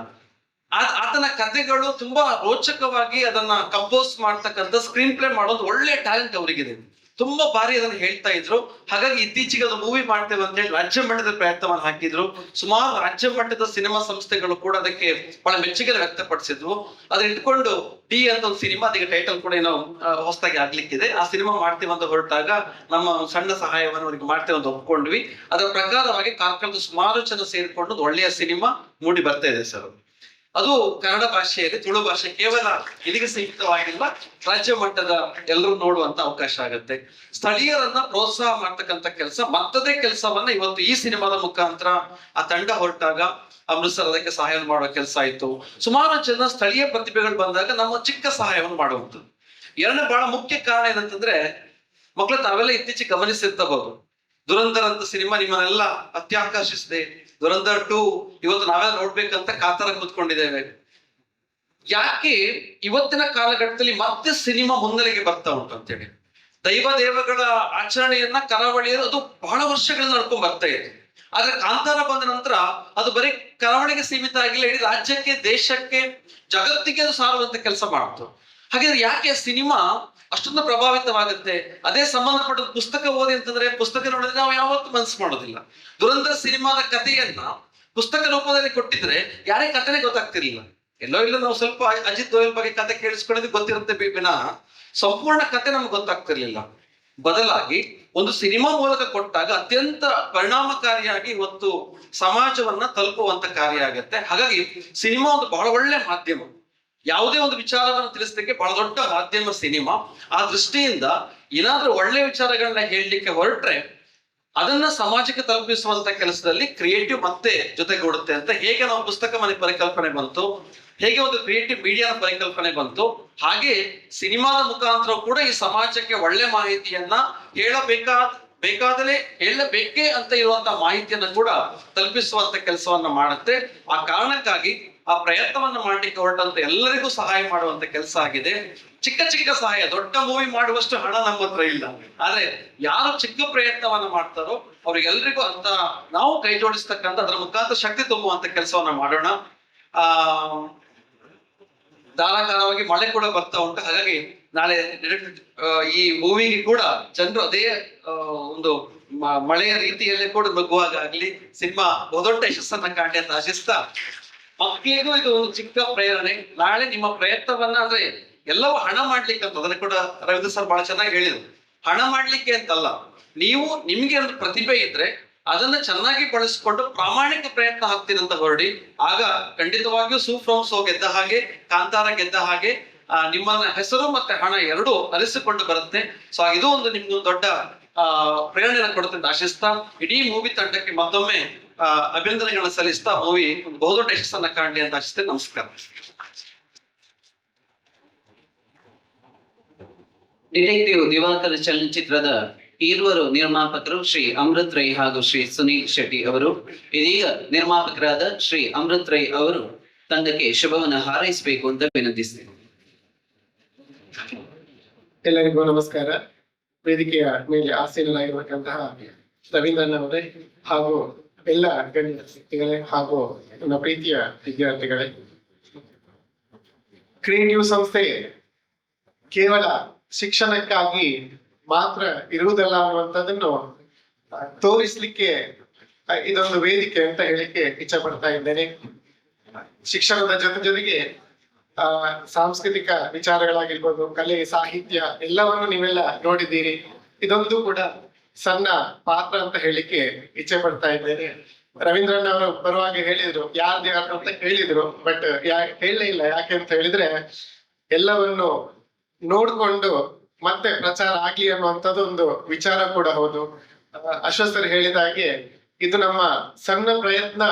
ಆತನ ಕಥೆಗಳು ತುಂಬಾ ರೋಚಕವಾಗಿ ಅದನ್ನ ಕಂಪೋಸ್ ಮಾಡ್ತಕ್ಕಂಥ ಸ್ಕ್ರೀನ್ ಪ್ಲೇ ಮಾಡೋದು ಒಳ್ಳೆ ಟ್ಯಾಲೆಂಟ್ ಅವರಿಗಿದೆ. ತುಂಬಾ ಬಾರಿ ಅದನ್ನ ಹೇಳ್ತಾ ಇದ್ರು. ಹಾಗಾಗಿ ಇತ್ತೀಚೆಗೆ ಅದು ಮೂವಿ ಮಾಡ್ತೇವೆ ಅಂತ ಹೇಳಿ ರಾಜ್ಯ ಮಟ್ಟದ ಪ್ರಯತ್ನವನ್ನು ಹಾಕಿದ್ರು. ಸುಮಾರು ರಾಜ್ಯ ಮಟ್ಟದ ಸಿನಿಮಾ ಸಂಸ್ಥೆಗಳು ಕೂಡ ಅದಕ್ಕೆ ಬಹಳ ಮೆಚ್ಚುಗೆ ವ್ಯಕ್ತಪಡಿಸಿದ್ವು. ಅದನ್ನ ಇಟ್ಕೊಂಡು ಡಿ ಅಂತ ಒಂದು ಸಿನಿಮಾ, ಅದಕ್ಕೆ ಟೈಟಲ್ ಕೂಡ ಏನೋ ಹೊಸದಾಗಿ ಆಗ್ಲಿಕ್ಕಿದೆ. ಆ ಸಿನಿಮಾ ಮಾಡ್ತೀವಿ ಅಂತ ಹೊರಟಾಗ ನಮ್ಮ ಸಣ್ಣ ಸಹಾಯವನ್ನು ಅವರಿಗೆ ಮಾಡ್ತೇವೆ ಅಂತ ಒಪ್ಕೊಂಡ್ವಿ. ಅದರ ಪ್ರಕಾರವಾಗಿ ಕಾರ್ಕಳದ ಸುಮಾರು ಜನ ಸೇರಿಕೊಂಡು ಒಂದು ಒಳ್ಳೆಯ ಸಿನಿಮಾ ಮೂಡಿ ಬರ್ತಾ ಇದೆ ಸರ್. ಅದು ಕನ್ನಡ ಭಾಷೆಯಲ್ಲಿ, ತುಳು ಭಾಷೆ ಕೇವಲ ಇಲ್ಲಿಗೆ ಸೀಮಿತವಾಗಿಲ್ಲ, ರಾಜ್ಯ ಮಟ್ಟದ ಎಲ್ಲರೂ ನೋಡುವಂತ ಅವಕಾಶ ಆಗುತ್ತೆ. ಸ್ಥಳೀಯರನ್ನ ಪ್ರೋತ್ಸಾಹ ಮಾಡ್ತಕ್ಕಂಥ ಕೆಲಸ, ಮತ್ತದೇ ಕೆಲಸವನ್ನ ಇವತ್ತು ಈ ಸಿನಿಮಾದ ಮುಖಾಂತರ ಆ ತಂಡ ಹೊರಟಾಗ ಅಮೃತ್ಸರ್ ಅದಕ್ಕೆ ಸಹಾಯ ಮಾಡುವ ಕೆಲಸ ಆಯ್ತು. ಸುಮಾರು ಜನ ಸ್ಥಳೀಯ ಪ್ರತಿಭೆಗಳು ಬಂದಾಗ ನಮ್ಮ ಚಿಕ್ಕ ಸಹಾಯವನ್ನು ಮಾಡುವಂಥದ್ದು. 2ನೇ ಬಹಳ ಮುಖ್ಯ ಕಾರಣ ಏನಂತಂದ್ರೆ, ಮಕ್ಕಳು ತಾವೆಲ್ಲ ಇತ್ತೀಚೆಗೆ ಗಮನಿಸಿರ್ತಬಹುದು, ದುರಂಧರ್ ಅಂತ ಸಿನಿಮಾ ನಿಮ್ಮನ್ನೆಲ್ಲ ಅತ್ಯಾಕರ್ಷಿಸಿದೆ. ದುರಂಧರ್ 2 ಇವತ್ತು ನಾವೆಲ್ಲ ನೋಡ್ಬೇಕಂತ ಕಾತರ ಕೂತ್ಕೊಂಡಿದ್ದೇವೆ. ಯಾಕೆ ಇವತ್ತಿನ ಕಾಲಘಟ್ಟದಲ್ಲಿ ಮತ್ತೆ ಸಿನಿಮಾ ಮುನ್ನೆಲೆಗೆ ಬರ್ತಾ ಉಂಟು ಅಂತೇಳಿ, ದೈವ ದೇವಗಳ ಆಚರಣೆಯನ್ನ ಕರಾವಳಿಯಲ್ಲಿ ಅದು ಬಹಳ ವರ್ಷಗಳಿಂದ ನಡ್ಕೊಂಡ್ ಬರ್ತಾ ಇದೆ. ಆದ್ರೆ ಕಾಂತಾರ ಬಂದ ನಂತರ ಅದು ಬರೀ ಕರಾವಳಿಗೆ ಸೀಮಿತ ಆಗಿಲ್ಲ, ಇಡೀ ರಾಜ್ಯಕ್ಕೆ, ದೇಶಕ್ಕೆ, ಜಗತ್ತಿಗೆ ಅದು ಸಾರುವಂತ ಕೆಲಸ ಮಾಡ್ತು. ಹಾಗಾದ್ರೆ ಯಾಕೆ ಸಿನಿಮಾ ಅಷ್ಟೊಂದು ಪ್ರಭಾವಿತವಾಗುತ್ತೆ? ಅದೇ ಸಂಬಂಧಪಟ್ಟ ಪುಸ್ತಕ ಓದಿ ಅಂತಂದ್ರೆ, ಪುಸ್ತಕ ನೋಡಿದ್ರೆ ನಾವು ಯಾವತ್ತೂ ಮನಸ್ಸು ಮಾಡೋದಿಲ್ಲ. ದುರಂಧರ್ ಸಿನಿಮಾದ ಕಥೆಯನ್ನ ಪುಸ್ತಕ ರೂಪದಲ್ಲಿ ಕೊಟ್ಟಿದ್ರೆ ಯಾರೇ ಕಥೆನೇ ಗೊತ್ತಾಗ್ತಿರ್ಲಿಲ್ಲ. ಎಲ್ಲೋ ಇಲ್ಲ ನಾವು ಸ್ವಲ್ಪ ಅಜಿತ್ ದೋಯಲ್ ಬಗ್ಗೆ ಕತೆ ಕೇಳಿಸ್ಕೊಳ್ಳೋದು ಗೊತ್ತಿರುತ್ತೆ ವಿನಃ ಸಂಪೂರ್ಣ ಕತೆ ನಮ್ಗೆ ಗೊತ್ತಾಗ್ತಿರ್ಲಿಲ್ಲ. ಬದಲಾಗಿ ಒಂದು ಸಿನಿಮಾ ಮೂಲಕ ಕೊಟ್ಟಾಗ ಅತ್ಯಂತ ಪರಿಣಾಮಕಾರಿಯಾಗಿ ಇವತ್ತು ಸಮಾಜವನ್ನ ತಲುಪುವಂತ ಕಾರ್ಯ ಆಗತ್ತೆ. ಹಾಗಾಗಿ ಸಿನಿಮಾ ಒಂದು ಬಹಳ ಒಳ್ಳೆ ಮಾಧ್ಯಮ, ಯಾವುದೇ ಒಂದು ವಿಚಾರವನ್ನು ತಿಳಿಸ್ಲಿಕ್ಕೆ ಬಹಳ ದೊಡ್ಡ ಮಾಧ್ಯಮ ಸಿನಿಮಾ. ಆ ದೃಷ್ಟಿಯಿಂದ ಏನಾದ್ರೂ ಒಳ್ಳೆ ವಿಚಾರಗಳನ್ನ ಹೇಳಲಿಕ್ಕೆ ಹೊರಟ್ರೆ ಅದನ್ನ ಸಮಾಜಕ್ಕೆ ತಲುಪಿಸುವಂತ ಕೆಲಸದಲ್ಲಿ ಕ್ರಿಯೇಟಿವ್ ಮತ್ತೆ ಜೊತೆಗೂಡುತ್ತೆ ಅಂತ. ಹೇಗೆ ನಾವು ಪುಸ್ತಕ ಮನೆ ಪರಿಕಲ್ಪನೆ ಬಂತು, ಹೇಗೆ ಒಂದು ಕ್ರಿಯೇಟಿವ್ ಮೀಡಿಯಾದ ಪರಿಕಲ್ಪನೆ ಬಂತು, ಹಾಗೆ ಸಿನಿಮಾದ ಮುಖಾಂತರ ಕೂಡ ಈ ಸಮಾಜಕ್ಕೆ ಒಳ್ಳೆ ಮಾಹಿತಿಯನ್ನ ಬೇಕಾದಲೇ ಹೇಳಬೇಕೇ ಅಂತ ಇರುವಂತಹ ಮಾಹಿತಿಯನ್ನ ಕೂಡ ತಲುಪಿಸುವಂತ ಕೆಲಸವನ್ನ ಮಾಡುತ್ತೆ. ಆ ಕಾರಣಕ್ಕಾಗಿ ಆ ಪ್ರಯತ್ನವನ್ನ ಮಾಡ್ಲಿಕ್ಕೆ ಹೊರಟಂತ ಎಲ್ಲರಿಗೂ ಸಹಾಯ ಮಾಡುವಂತ ಕೆಲಸ ಆಗಿದೆ. ಚಿಕ್ಕ ಚಿಕ್ಕ ಸಹಾಯ, ದೊಡ್ಡ ಮೂವಿ ಮಾಡುವಷ್ಟು ಹಣ ನಮ್ಮ ಹತ್ರ ಇಲ್ಲ. ಆದ್ರೆ ಯಾರು ಚಿಕ್ಕ ಪ್ರಯತ್ನವನ್ನ ಮಾಡ್ತಾರೋ ಅವ್ರಿಗೆಲ್ರಿಗೂ ಅಂತ ನಾವು ಕೈ ಜೋಡಿಸ್ತಕ್ಕಂಥ, ಅದರ ಮುಖಾಂತರ ಶಕ್ತಿ ತುಂಬುವಂತ ಕೆಲಸವನ್ನ ಮಾಡೋಣ. ಧಾರಾಕಾರವಾಗಿ ಮಳೆ ಕೂಡ ಬರ್ತಾ ಉಂಟು. ಹಾಗಾಗಿ ನಾಳೆ ಈ ಮೂವಿಗೆ ಕೂಡ ಜನರು ಅದೇ ಒಂದು ಮಳೆಯ ರೀತಿಯಲ್ಲೇ ಕೂಡ ನುಗ್ಗುವಾಗಲಿ ಸಿನಿಮಾ ಬಹುದೊಡ್ಡ ಯಶಸ್ಸನ್ನ ಕಾಣಿ ಅಂತ ಆಶಿಸ್ತಾ, ಮಕ್ಕಳಿಗೂ ಇದು ಒಂದು ಚಿಕ್ಕ ಪ್ರೇರಣೆ. ನಾಳೆ ನಿಮ್ಮ ಪ್ರಯತ್ನವನ್ನ, ಅಂದ್ರೆ ಎಲ್ಲವೂ ಹಣ ಮಾಡ್ಲಿಕ್ಕೆ ಅಂತ, ಅದನ್ನ ಕೂಡ ರವೀಂದ್ರ ಸರ್ ಬಹಳ ಚೆನ್ನಾಗಿ ಹೇಳಿದ್ರು. ಹಣ ಮಾಡ್ಲಿಕ್ಕೆ ಅಂತಲ್ಲ, ನೀವು ನಿಮ್ಗೆ ಒಂದು ಪ್ರತಿಭೆ ಇದ್ರೆ ಅದನ್ನ ಚೆನ್ನಾಗಿ ಬಳಸಿಕೊಂಡು ಪ್ರಾಮಾಣಿಕ ಪ್ರಯತ್ನ ಹಾಕ್ತೀನಿ ಅಂತ ಹೊರಡಿ. ಆಗ ಖಂಡಿತವಾಗಿಯೂ ಸೂಫ್ರಮ್ ಸೋ ಗೆದ್ದ ಹಾಗೆ, ಕಾಂತಾರ ಗೆದ್ದ ಹಾಗೆ ನಿಮ್ಮನ್ನ ಹೆಸರು ಮತ್ತೆ ಹಣ ಎರಡೂ ಅರಿಸಿಕೊಂಡು ಬರುತ್ತೆ. ಸೊ ಇದು ಒಂದು ನಿಮ್ಗೆ ದೊಡ್ಡ ಪ್ರೇರಣೆಯನ್ನು ಕೊಡುತ್ತೆ ಅಂತ ಆಶಿಸ್ತಾ, ಇಡೀ ಮೂವಿ ತಂಡಕ್ಕೆ ಮತ್ತೊಮ್ಮೆ ಅಭಿನಂದನೆಗಳನ್ನ ಸಲ್ಲಿಸ್ತಾ ಮೂವಿ ಬಹುದೊಡ್ಡ ಯಶಸ್ಸನ್ನ ಕಾಣಲಿ ಅಂತ ಆಶಿಸ್ತೇನೆ. ನಮಸ್ಕಾರ. ಡಿಟೆಕ್ಟಿವ್ ದಿವಾಕರ್ ಚಲನಚಿತ್ರದ ಈರ್ವರು ನಿರ್ಮಾಪಕರು ಶ್ರೀ ಅಮೃತ್ ರೈ ಹಾಗೂ ಶ್ರೀ ಸುನೀಲ್ ಶೆಟ್ಟಿ ಅವರು. ಇದೀಗ ನಿರ್ಮಾಪಕರಾದ ಶ್ರೀ ಅಮೃತ್ ರೈ ಅವರು ತಂಡಕ್ಕೆ ಶುಭವನ್ನು ಹಾರೈಸಬೇಕು ಅಂತ ವಿನಂತಿಸ್ತೇನೆ. ಎಲ್ಲರಿಗೂ ನಮಸ್ಕಾರ. ವೇದಿಕೆಯ ಮೇಲೆ ಆಸೀನರಾಗಿರುವಂತಹ ರವೀಂದ್ರನ್ ಅವರೇ ಹಾಗೂ ಎಲ್ಲ ಗಣ್ಯ ವ್ಯಕ್ತಿಗಳೇ ಹಾಗೂ ನನ್ನ ಪ್ರೀತಿಯ ವಿದ್ಯಾರ್ಥಿಗಳೇ, ಕ್ರಿಯೇಟಿವ್ ಸಂಸ್ಥೆ ಕೇವಲ ಶಿಕ್ಷಣಕ್ಕಾಗಿ ಮಾತ್ರ ಇರುವುದಲ್ಲ ಅನ್ನುವಂಥದ್ದನ್ನು ತೋರಿಸ್ಲಿಕ್ಕೆ ಇದೊಂದು ವೇದಿಕೆ ಅಂತ ಹೇಳಿಕ್ಕೆ ಇಚ್ಛೆ ಪಡ್ತಾ ಇದ್ದೇನೆ. ಶಿಕ್ಷಣದ ಜೊತೆಗೆ ಸಾಂಸ್ಕೃತಿಕ ವಿಚಾರಗಳಾಗಿರ್ಬೋದು, ಕಲೆ, ಸಾಹಿತ್ಯ ಎಲ್ಲವನ್ನು ನೀವೆಲ್ಲ ನೋಡಿದ್ದೀರಿ. ಇದೊಂದು ಕೂಡ ಸಣ್ಣ ಪಾತ್ರ ಅಂತ ಹೇಳಿಕ್ಕೆ ಇಚ್ಛೆ ಪಡ್ತಾ ಇದ್ದೇನೆ. ರವೀಂದ್ರನ್ ಅವರು ಬರುವಾಗ ಹೇಳಿದ್ರು ಯಾರು ಅಂತ ಹೇಳಿದ್ರು, ಬಟ್ ಹೇಳಲೇ ಇಲ್ಲ. ಯಾಕೆ ಅಂತ ಹೇಳಿದ್ರೆ ಎಲ್ಲವನ್ನು ನೋಡ್ಕೊಂಡು ಮತ್ತೆ ಪ್ರಚಾರ ಆಗ್ಲಿ ಅನ್ನುವಂಥದ್ದು ಒಂದು ವಿಚಾರ ಕೂಡ ಹೌದು. ಅಶ್ವಥ್ ಸರ್ ಹೇಳಿದ ಹಾಗೆ ಇದು ನಮ್ಮ ಸಣ್ಣ ಪ್ರಯತ್ನ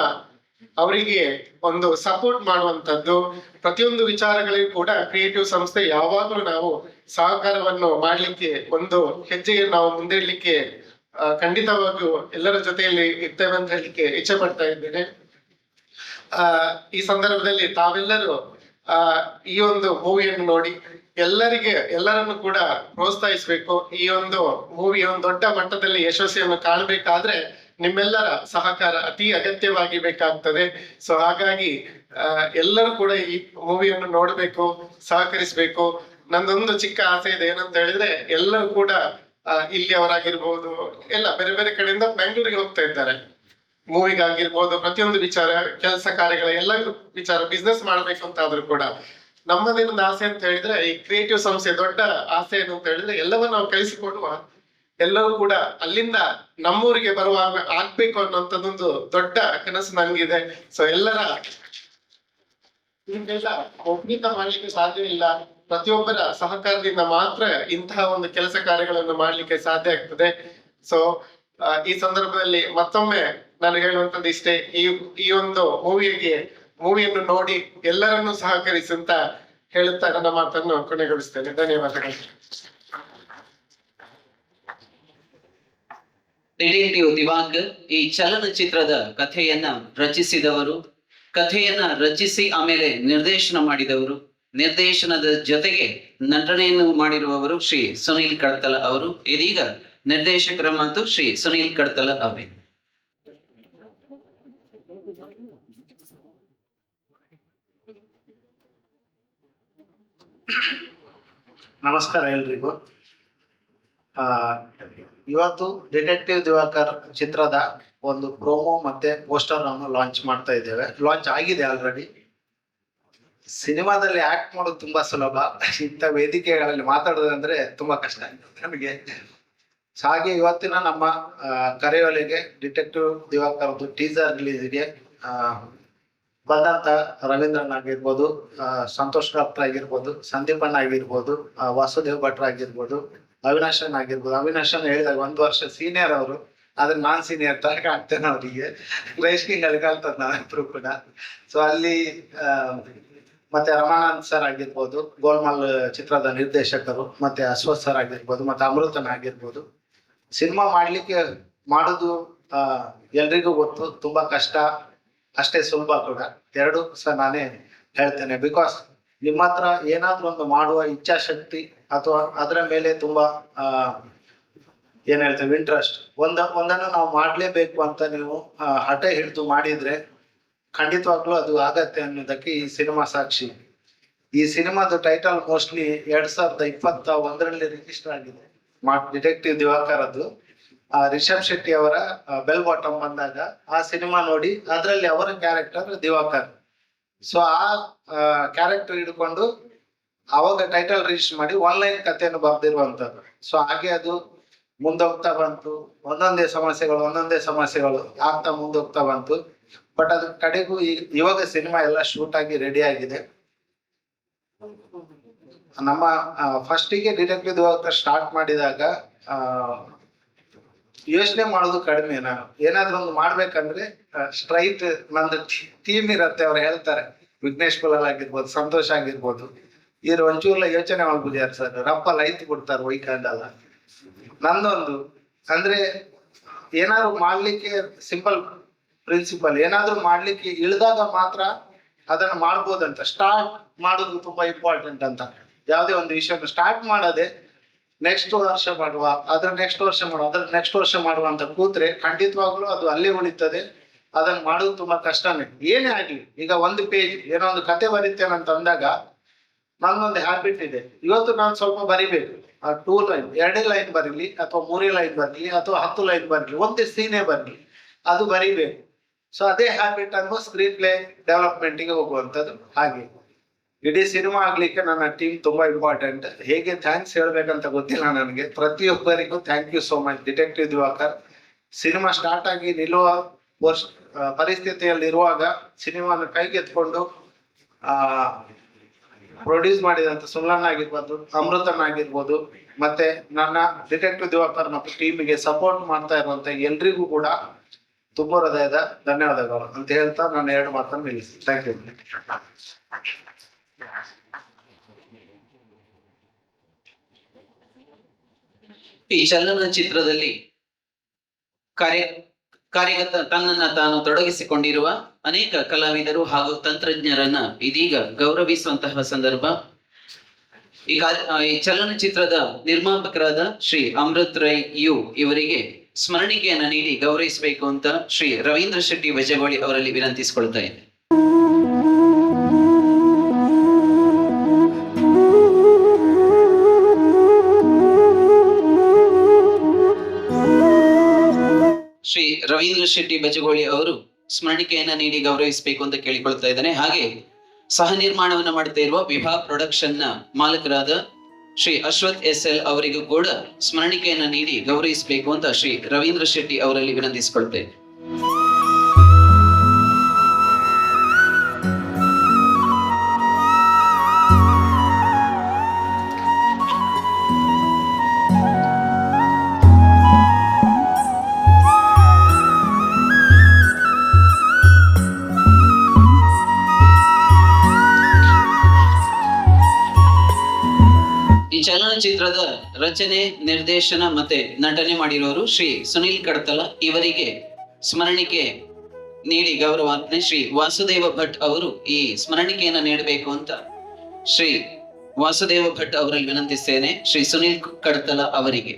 ಅವರಿಗೆ ಒಂದು ಸಪೋರ್ಟ್ ಮಾಡುವಂತದ್ದು. ಪ್ರತಿಯೊಂದು ವಿಚಾರಗಳಿಗೂ ಕೂಡ ಕ್ರಿಯೇಟಿವ್ ಸಂಸ್ಥೆ ಯಾವಾಗಲೂ ನಾವು ಸಹಕಾರವನ್ನು ಮಾಡ್ಲಿಕ್ಕೆ, ಒಂದು ಹೆಜ್ಜೆಗೆ ನಾವು ಮುಂದೇಳ್ಲಿಕ್ಕೆ ಖಂಡಿತವಾಗಿಯೂ ಎಲ್ಲರ ಜೊತೆಯಲ್ಲಿ ಇರ್ತೇವೆ ಅಂತ ಹೇಳಲಿಕ್ಕೆ ಇಚ್ಛೆ ಪಡ್ತಾ ಇದ್ದೇನೆ. ಈ ಸಂದರ್ಭದಲ್ಲಿ ತಾವೆಲ್ಲರೂ ಈ ಒಂದು ಮೂವಿಯನ್ನು ನೋಡಿ ಎಲ್ಲರನ್ನು ಕೂಡ ಪ್ರೋತ್ಸಾಹಿಸಬೇಕು. ಈ ಒಂದು ಮೂವಿ ಒಂದು ದೊಡ್ಡ ಮಟ್ಟದಲ್ಲಿ ಯಶಸ್ವಿಯನ್ನು ಕಾಣಬೇಕಾದ್ರೆ ನಿಮ್ಮೆಲ್ಲರ ಸಹಕಾರ ಅತಿ ಅಗತ್ಯವಾಗಿ ಬೇಕಾಗ್ತದೆ. ಸೊ ಹಾಗಾಗಿ ಎಲ್ಲರೂ ಕೂಡ ಈ ಮೂವಿಯನ್ನು ನೋಡ್ಬೇಕು, ಸಹಕರಿಸ್ಬೇಕು. ನಂದೊಂದು ಚಿಕ್ಕ ಆಸೆ ಇದೆ, ಏನಂತ ಹೇಳಿದ್ರೆ ಎಲ್ಲರೂ ಕೂಡ ಇಲ್ಲಿ ಅವರಾಗಿರ್ಬೋದು, ಎಲ್ಲ ಬೇರೆ ಬೇರೆ ಕಡೆಯಿಂದ ಬೆಂಗಳೂರಿಗೆ ಹೋಗ್ತಾ ಇದ್ದಾರೆ ಮೂವಿಗಾಗಿರ್ಬೋದು, ಪ್ರತಿಯೊಂದು ವಿಚಾರ, ಕೆಲಸ ಕಾರ್ಯಗಳ ಎಲ್ಲ ವಿಚಾರ, ಬಿಸ್ನೆಸ್ ಮಾಡ್ಬೇಕು ಅಂತ ಆದ್ರೂ ಕೂಡ ನಮ್ಮದೇನೊಂದು ಆಸೆ ಅಂತ ಹೇಳಿದ್ರೆ, ಈ ಕ್ರಿಯೇಟಿವ್ ಸಂಸ್ಥೆ ದೊಡ್ಡ ಆಸೆ ಏನು ಅಂತ ಹೇಳಿದ್ರೆ ಎಲ್ಲವನ್ನ ನಾವು ಕಳಿಸಿಕೊಡುವ, ಎಲ್ಲವೂ ಕೂಡ ಅಲ್ಲಿಂದ ನಮ್ಮೂರಿಗೆ ಬರುವಾಗ ಆಗ್ಬೇಕು ಅನ್ನೋಂಥದ್ದೊಂದು ದೊಡ್ಡ ಕನಸು ನನ್ಗಿದೆ. ಸೊ ಎಲ್ಲರ ಒಪ್ಪಿತ ಮಾಡ್ಲಿಕ್ಕೆ ಸಾಧ್ಯ ಇಲ್ಲ, ಪ್ರತಿಯೊಬ್ಬರ ಸಹಕಾರದಿಂದ ಮಾತ್ರ ಇಂತಹ ಒಂದು ಕೆಲಸ ಕಾರ್ಯಗಳನ್ನು ಮಾಡ್ಲಿಕ್ಕೆ ಸಾಧ್ಯ ಆಗ್ತದೆ. ಸೊ ಈ ಸಂದರ್ಭದಲ್ಲಿ ಮತ್ತೊಮ್ಮೆ ನಾನು ಹೇಳುವಂತದ್ದು ಇಷ್ಟೇ, ಈ ಒಂದು ಮೂವಿಯನ್ನು ನೋಡಿ ಎಲ್ಲರನ್ನೂ ಸಹಕರಿಸಿ ಅಂತ ಹೇಳುತ್ತಾ ನನ್ನ ಮಾತನ್ನು ಕೊನೆಗೊಳಿಸ್ತೇನೆ. ಧನ್ಯವಾದಗಳು. ಡಿಟೆಕ್ಟಿವ್ ದಿವಾಕರ್ ಈ ಚಲನಚಿತ್ರದ ಕಥೆಯನ್ನ ರಚಿಸಿದವರು, ಕಥೆಯನ್ನ ರಚಿಸಿ ಆಮೇಲೆ ನಿರ್ದೇಶನ ಮಾಡಿದವರು, ನಿರ್ದೇಶನದ ಜೊತೆಗೆ ನಟನೆಯನ್ನು ಮಾಡಿರುವವರು ಶ್ರೀ ಸುನೀಲ್ ಕಡ್ತಲ ಅವರು. ಇದೀಗ ನಿರ್ದೇಶಕರ ಮಾತು ಶ್ರೀ ಸುನೀಲ್ ಕಡ್ತಲ ಅವರೇ. ನಮಸ್ಕಾರ ಎಲ್ರಿಗೂ. ಇವತ್ತು ಡಿಟೆಕ್ಟಿವ್ ದಿವಾಕರ್ ಚಿತ್ರದ ಒಂದು ಪ್ರೋಮೋ ಮತ್ತೆ ಪೋಸ್ಟರ್ ಅನ್ನು ಲಾಂಚ್ ಮಾಡ್ತಾ ಇದ್ದೇವೆ. ಲಾಂಚ್ ಆಗಿದೆ ಆಲ್ರೆಡಿ. ಸಿನಿಮಾದಲ್ಲಿ ಆಕ್ಟ್ ಮಾಡೋದು ತುಂಬಾ ಸುಲಭ, ಇಂಥ ವೇದಿಕೆಗಳಲ್ಲಿ ಮಾತಾಡೋದಂದ್ರೆ ತುಂಬಾ ಕಷ್ಟ ನಮಗೆ. ಹಾಗೆ ಇವತ್ತಿನ ನಮ್ಮ ಕರೆಯೋಲೆಗೆ ಡಿಟೆಕ್ಟಿವ್ ದಿವಾಕರ್ದು ಟೀಸರ್ ರಿಲೀಸ್ಗೆ ಬಂದಂತ ರವೀಂದ್ರನ್ ಆಗಿರ್ಬೋದು, ಸಂತೋಷ್ ಡಾಕ್ಟರ್ ಆಗಿರ್ಬೋದು, ಸಂದೀಪನ್ ಆಗಿರ್ಬೋದು, ವಾಸುದೇವ್ ಭಟ್ರ ಆಗಿರ್ಬೋದು, ಅವಿನಾಶನ್ ಆಗಿರ್ಬೋದು. ಅವಿನಾಶನ್ ಹೇಳಿದಾಗ 1 ವರ್ಷ ಸೀನಿಯರ್ ಅವರು, ಆದ್ರೆ ನಾನ್ ಸೀನಿಯರ್ ತರ ಕಾಣ್ತೇನೆ ಅವರಿಗೆ. ರೇಷ್ಕಿಂಗ್ ಅಲ್ಲಿ ಕಲ್ತದ್ ನಾವಿಬ್ರು ಕೂಡ. ಸೊ ಅಲ್ಲಿ ಮತ್ತೆ ರಮಾನಂದ್ ಸರ್ ಆಗಿರ್ಬೋದು, ಗೋಲ್ಮಾಲ್ ಚಿತ್ರದ ನಿರ್ದೇಶಕರು, ಮತ್ತೆ ಅಶ್ವಥ್ ಸರ್ ಆಗಿರ್ಬೋದು, ಮತ್ತೆ ಅಮೃತನ್ ಆಗಿರ್ಬೋದು. ಸಿನಿಮಾ ಮಾಡೋದು ಎಲ್ರಿಗೂ ಗೊತ್ತು, ತುಂಬಾ ಕಷ್ಟ, ಅಷ್ಟೇ ಸುಲಭ ಕೂಡ. ಎರಡು ಸಹ ನಾನೇ ಹೇಳ್ತೇನೆ. ಬಿಕಾಸ್ ನಿಮ್ಮ ಹತ್ರ ಏನಾದ್ರೂ ಒಂದು ಮಾಡುವ ಇಚ್ಛಾಶಕ್ತಿ ಅಥವಾ ಅದರ ಮೇಲೆ ತುಂಬಾ ಏನ್ ಹೇಳ್ತೇವೆ ಇಂಟ್ರೆಸ್ಟ್, ಒಂದನ್ನು ನಾವು ಮಾಡ್ಲೇಬೇಕು ಅಂತ ನೀವು ಹಠ ಹಿಡಿದು ಮಾಡಿದ್ರೆ ಖಂಡಿತವಾಗ್ಲೂ ಅದು ಆಗತ್ತೆ ಅನ್ನೋದಕ್ಕೆ ಈ ಸಿನಿಮಾ ಸಾಕ್ಷಿ. ಈ ಸಿನಿಮಾದ ಟೈಟಲ್ ಮೋಸ್ಟ್ಲಿ 2021ರಲ್ಲಿ ರಿಜಿಸ್ಟರ್ ಆಗಿದೆ, ಡಿಟೆಕ್ಟಿವ್ ದಿವಾಕರ್ ಅದು. ರಿಷಬ್ ಶೆಟ್ಟಿ ಅವರ ಬೆಲ್ ಬಾಟಮ್ ಬಂದಾಗ ಆ ಸಿನಿಮಾ ನೋಡಿ ಅದರಲ್ಲಿ ಅವರ ಕ್ಯಾರೆಕ್ಟರ್ ದಿವಾಕರ್. ಸೊ ಆ ಕ್ಯಾರೆಕ್ಟರ್ ಹಿಡ್ಕೊಂಡು ಅವಾಗ ಟೈಟಲ್ ರಿಜಿಸ್ಟರ್ ಮಾಡಿ ಆನ್ಲೈನ್ ಕಥೆಯನ್ನು ಬರ್ದಿರುವಂತದ್ದು. ಸೊ ಹಾಗೆ ಅದು ಮುಂದೋಗ್ತಾ ಬಂತು, ಒಂದೊಂದೇ ಸಮಸ್ಯೆಗಳು ಆಗ್ತಾ ಮುಂದೋಗ್ತಾ ಬಂತು. ಬಟ್ ಅದ್ರ ಕಡೆಗೂ ಇವಾಗ ಸಿನಿಮಾ ಎಲ್ಲ ಶೂಟ್ ಆಗಿ ರೆಡಿ ಆಗಿದೆ. ನಮ್ಮ ಫಸ್ಟಿಗೆ ಡಿಟೆಕ್ಟಿವ್ ದಿವಾಕರ್ ಸ್ಟಾರ್ಟ್ ಮಾಡಿದಾಗ ಯೋಚನೆ ಮಾಡೋದು ಕಡಿಮೆ. ನಾನು ಏನಾದ್ರೂ ಒಂದು ಮಾಡ್ಬೇಕಂದ್ರೆ ಸ್ಟ್ರೈಟ್ ನಂದು ಟೀಮ್ ಇರತ್ತೆ. ಅವ್ರು ಹೇಳ್ತಾರೆ, ವಿಘ್ನೇಶ್ ಕುಲಾಲ್ ಆಗಿರ್ಬೋದು, ಸಂತೋಷ್ ಆಗಿರ್ಬೋದು, ಇವ್ರು ಒಂಚೂರ್ಲ ಯೋಚನೆ ಮಾಡ್ಬಿಡ್ಯಾರ ಸರ್, ರಪ್ಪ ಲೈತ್ ಕೊಡ್ತಾರೆ ವೈಕಂಡಲ್ಲ. ನಂದೊಂದು ಅಂದ್ರೆ ಏನಾದ್ರು ಮಾಡ್ಲಿಕ್ಕೆ ಸಿಂಪಲ್ ಪ್ರಿನ್ಸಿಪಲ್, ಏನಾದ್ರು ಮಾಡ್ಲಿಕ್ಕೆ ಇಳಿದಾಗ ಮಾತ್ರ ಅದನ್ನ ಮಾಡ್ಬೋದಂತ. ಸ್ಟಾರ್ಟ್ ಮಾಡೋದು ತುಂಬಾ ಇಂಪಾರ್ಟೆಂಟ್ ಅಂತ. ಯಾವುದೇ ಒಂದು ವಿಷಯ ಸ್ಟಾರ್ಟ್ ಮಾಡೋದೆ ನೆಕ್ಸ್ಟ್ ವರ್ಷ ಮಾಡುವ, ಅದ್ರ ನೆಕ್ಸ್ಟ್ ವರ್ಷ ಮಾಡುವ ಅಂತ ಕೂತ್ರೆ ಖಂಡಿತವಾಗ್ಲೂ ಅದು ಅಲ್ಲೇ ಉಳಿತದೆ. ಅದನ್ನ ಮಾಡೋದು ತುಂಬಾ ಕಷ್ಟನೇ. ಏನೇ ಆಗ್ಲಿ, ಈಗ 1 ಪೇಜ್ ಏನೋ ಒಂದು ಕತೆ ಬರೀತೇನೆ ಅಂತ ಅಂದಾಗ ನನ್ನೊಂದು ಹ್ಯಾಬಿಟ್ ಇದೆ, ಇವತ್ತು ನಾನು ಸ್ವಲ್ಪ ಬರಿಬೇಕು. 2 ಲೈನ್ 2 ಲೈನ್ ಬರೀಲಿ, ಅಥವಾ 3 ಲೈನ್ ಬರಲಿ, ಅಥವಾ 10 ಲೈನ್ ಬರಲಿ, ಒಂದೇ ಸೀನೇ ಬರಲಿ, ಅದು ಬರಿಬೇಕು. ಸೊ ಅದೇ ಹ್ಯಾಬಿಟ್ ಅನ್ನು ಸ್ಕ್ರೀನ್ ಪ್ಲೇ ಡೆವಲಪ್ಮೆಂಟ್ಗೆ ಹೋಗುವಂಥದ್ದು. ಹಾಗೆ ಇಡೀ ಸಿನಿಮಾ ಆಗ್ಲಿಕ್ಕೆ ನನ್ನ ಟೀಮ್ ತುಂಬಾ ಇಂಪಾರ್ಟೆಂಟ್. ಹೇಗೆ ಥ್ಯಾಂಕ್ಸ್ ಹೇಳ್ಬೇಕಂತ ಗೊತ್ತಿಲ್ಲ ನನಗೆ. ಪ್ರತಿಯೊಬ್ಬರಿಗೂ thank you so much. Detective Divakar cinema start ಆಗಿ ನಿಲ್ಲುವ ಪರಿಸ್ಥಿತಿಯಲ್ಲಿ ಇರುವಾಗ ಸಿನಿಮಾನ ಕೈಗೆತ್ಕೊಂಡು ಪ್ರೊಡ್ಯೂಸ್ ಮಾಡಿದಂತ ಸುಲ್ಲಣ್ಣ ಆಗಿರ್ಬೋದು, ಅಮೃತಣ್ಣ ಆಗಿರ್ಬೋದು, ಮತ್ತೆ ನನ್ನ ಡಿಟೆಕ್ಟಿವ್ ದಿವಾಕರ್ ಮತ್ತು ಟೀಮಿಗೆ ಸಪೋರ್ಟ್ ಮಾಡ್ತಾ ಇರುವಂತ ಎಲ್ರಿಗೂ ಕೂಡ ತುಂಬ ಹೃದಯದ ಧನ್ಯವಾದಗಳು ಅಂತ ಹೇಳ್ತಾ ನಾನು 2 ಮಾತನ್ನು ನಿಲ್ಲಿಸ್ತೀನಿ. Thank you. ಈ ಚಲನಚಿತ್ರದಲ್ಲಿ ಕಾರ್ಯಗತ ತನ್ನನ್ನ ತಾನು ತೊಡಗಿಸಿಕೊಂಡಿರುವ ಅನೇಕ ಕಲಾವಿದರು ಹಾಗೂ ತಂತ್ರಜ್ಞರನ್ನ ಇದೀಗ ಗೌರವಿಸುವಂತಹ ಸಂದರ್ಭ. ಈ ಚಲನಚಿತ್ರದ ನಿರ್ಮಾಪಕರಾದ ಶ್ರೀ ಅಮೃತ್ ರೈ ಯು ಇವರಿಗೆ ಸ್ಮರಣಿಕೆಯನ್ನ ನೀಡಿ ಗೌರವಿಸಬೇಕು ಅಂತ ಶ್ರೀ ರವೀಂದ್ರ ಶೆಟ್ಟಿ ಬಜಗೋಳಿ ಅವರಲ್ಲಿ ವಿನಂತಿಸಿಕೊಳ್ತಾ ಇದೆ. ಶ್ರೀ ರವೀಂದ್ರ ಶೆಟ್ಟಿ ಬಜಗೋಳಿ ಅವರು ಸ್ಮರಣಿಕೆಯನ್ನ ನೀಡಿ ಗೌರವಿಸಬೇಕು ಅಂತ ಕೇಳಿಕೊಳ್ತಾ ಇದ್ದಾನೆ. ಹಾಗೆ ಸಹ ನಿರ್ಮಾಣವನ್ನ ಮಾಡ್ತಾ ಇರುವ ವಿಭಾ ಪ್ರೊಡಕ್ಷನ್ ನ ಮಾಲಕರಾದ ಶ್ರೀ ಅಶ್ವಥ್ SL ಅವರಿಗೂ ಕೂಡ ಸ್ಮರಣಿಕೆಯನ್ನ ನೀಡಿ ಗೌರವಿಸಬೇಕು ಅಂತ ಶ್ರೀ ರವೀಂದ್ರ ಶೆಟ್ಟಿ ಅವರಲ್ಲಿ ವಿನಂತಿಸಿಕೊಳ್ತೇವೆ. ಈ ಚಲನಚಿತ್ರದ ರಚನೆ, ನಿರ್ದೇಶನ ಮತ್ತೆ ನಟನೆ ಮಾಡಿರೋರು ಶ್ರೀ ಸುನಿಲ್ ಕಡ್ತಲ. ಇವರಿಗೆ ಸ್ಮರಣಿಕೆ ನೀಡಿ ಗೌರವಾಜ್ಞೆ ಶ್ರೀ ವಾಸುದೇವ ಭಟ್ ಅವರು ಈ ಸ್ಮರಣಿಕೆಯನ್ನ ನೀಡಬೇಕು ಅಂತ ಶ್ರೀ ವಾಸುದೇವ ಭಟ್ ಅವರಲ್ಲಿ ವಿನಂತಿಸ್ತೇನೆ. ಶ್ರೀ ಸುನಿಲ್ ಕಡ್ತಲ ಅವರಿಗೆ.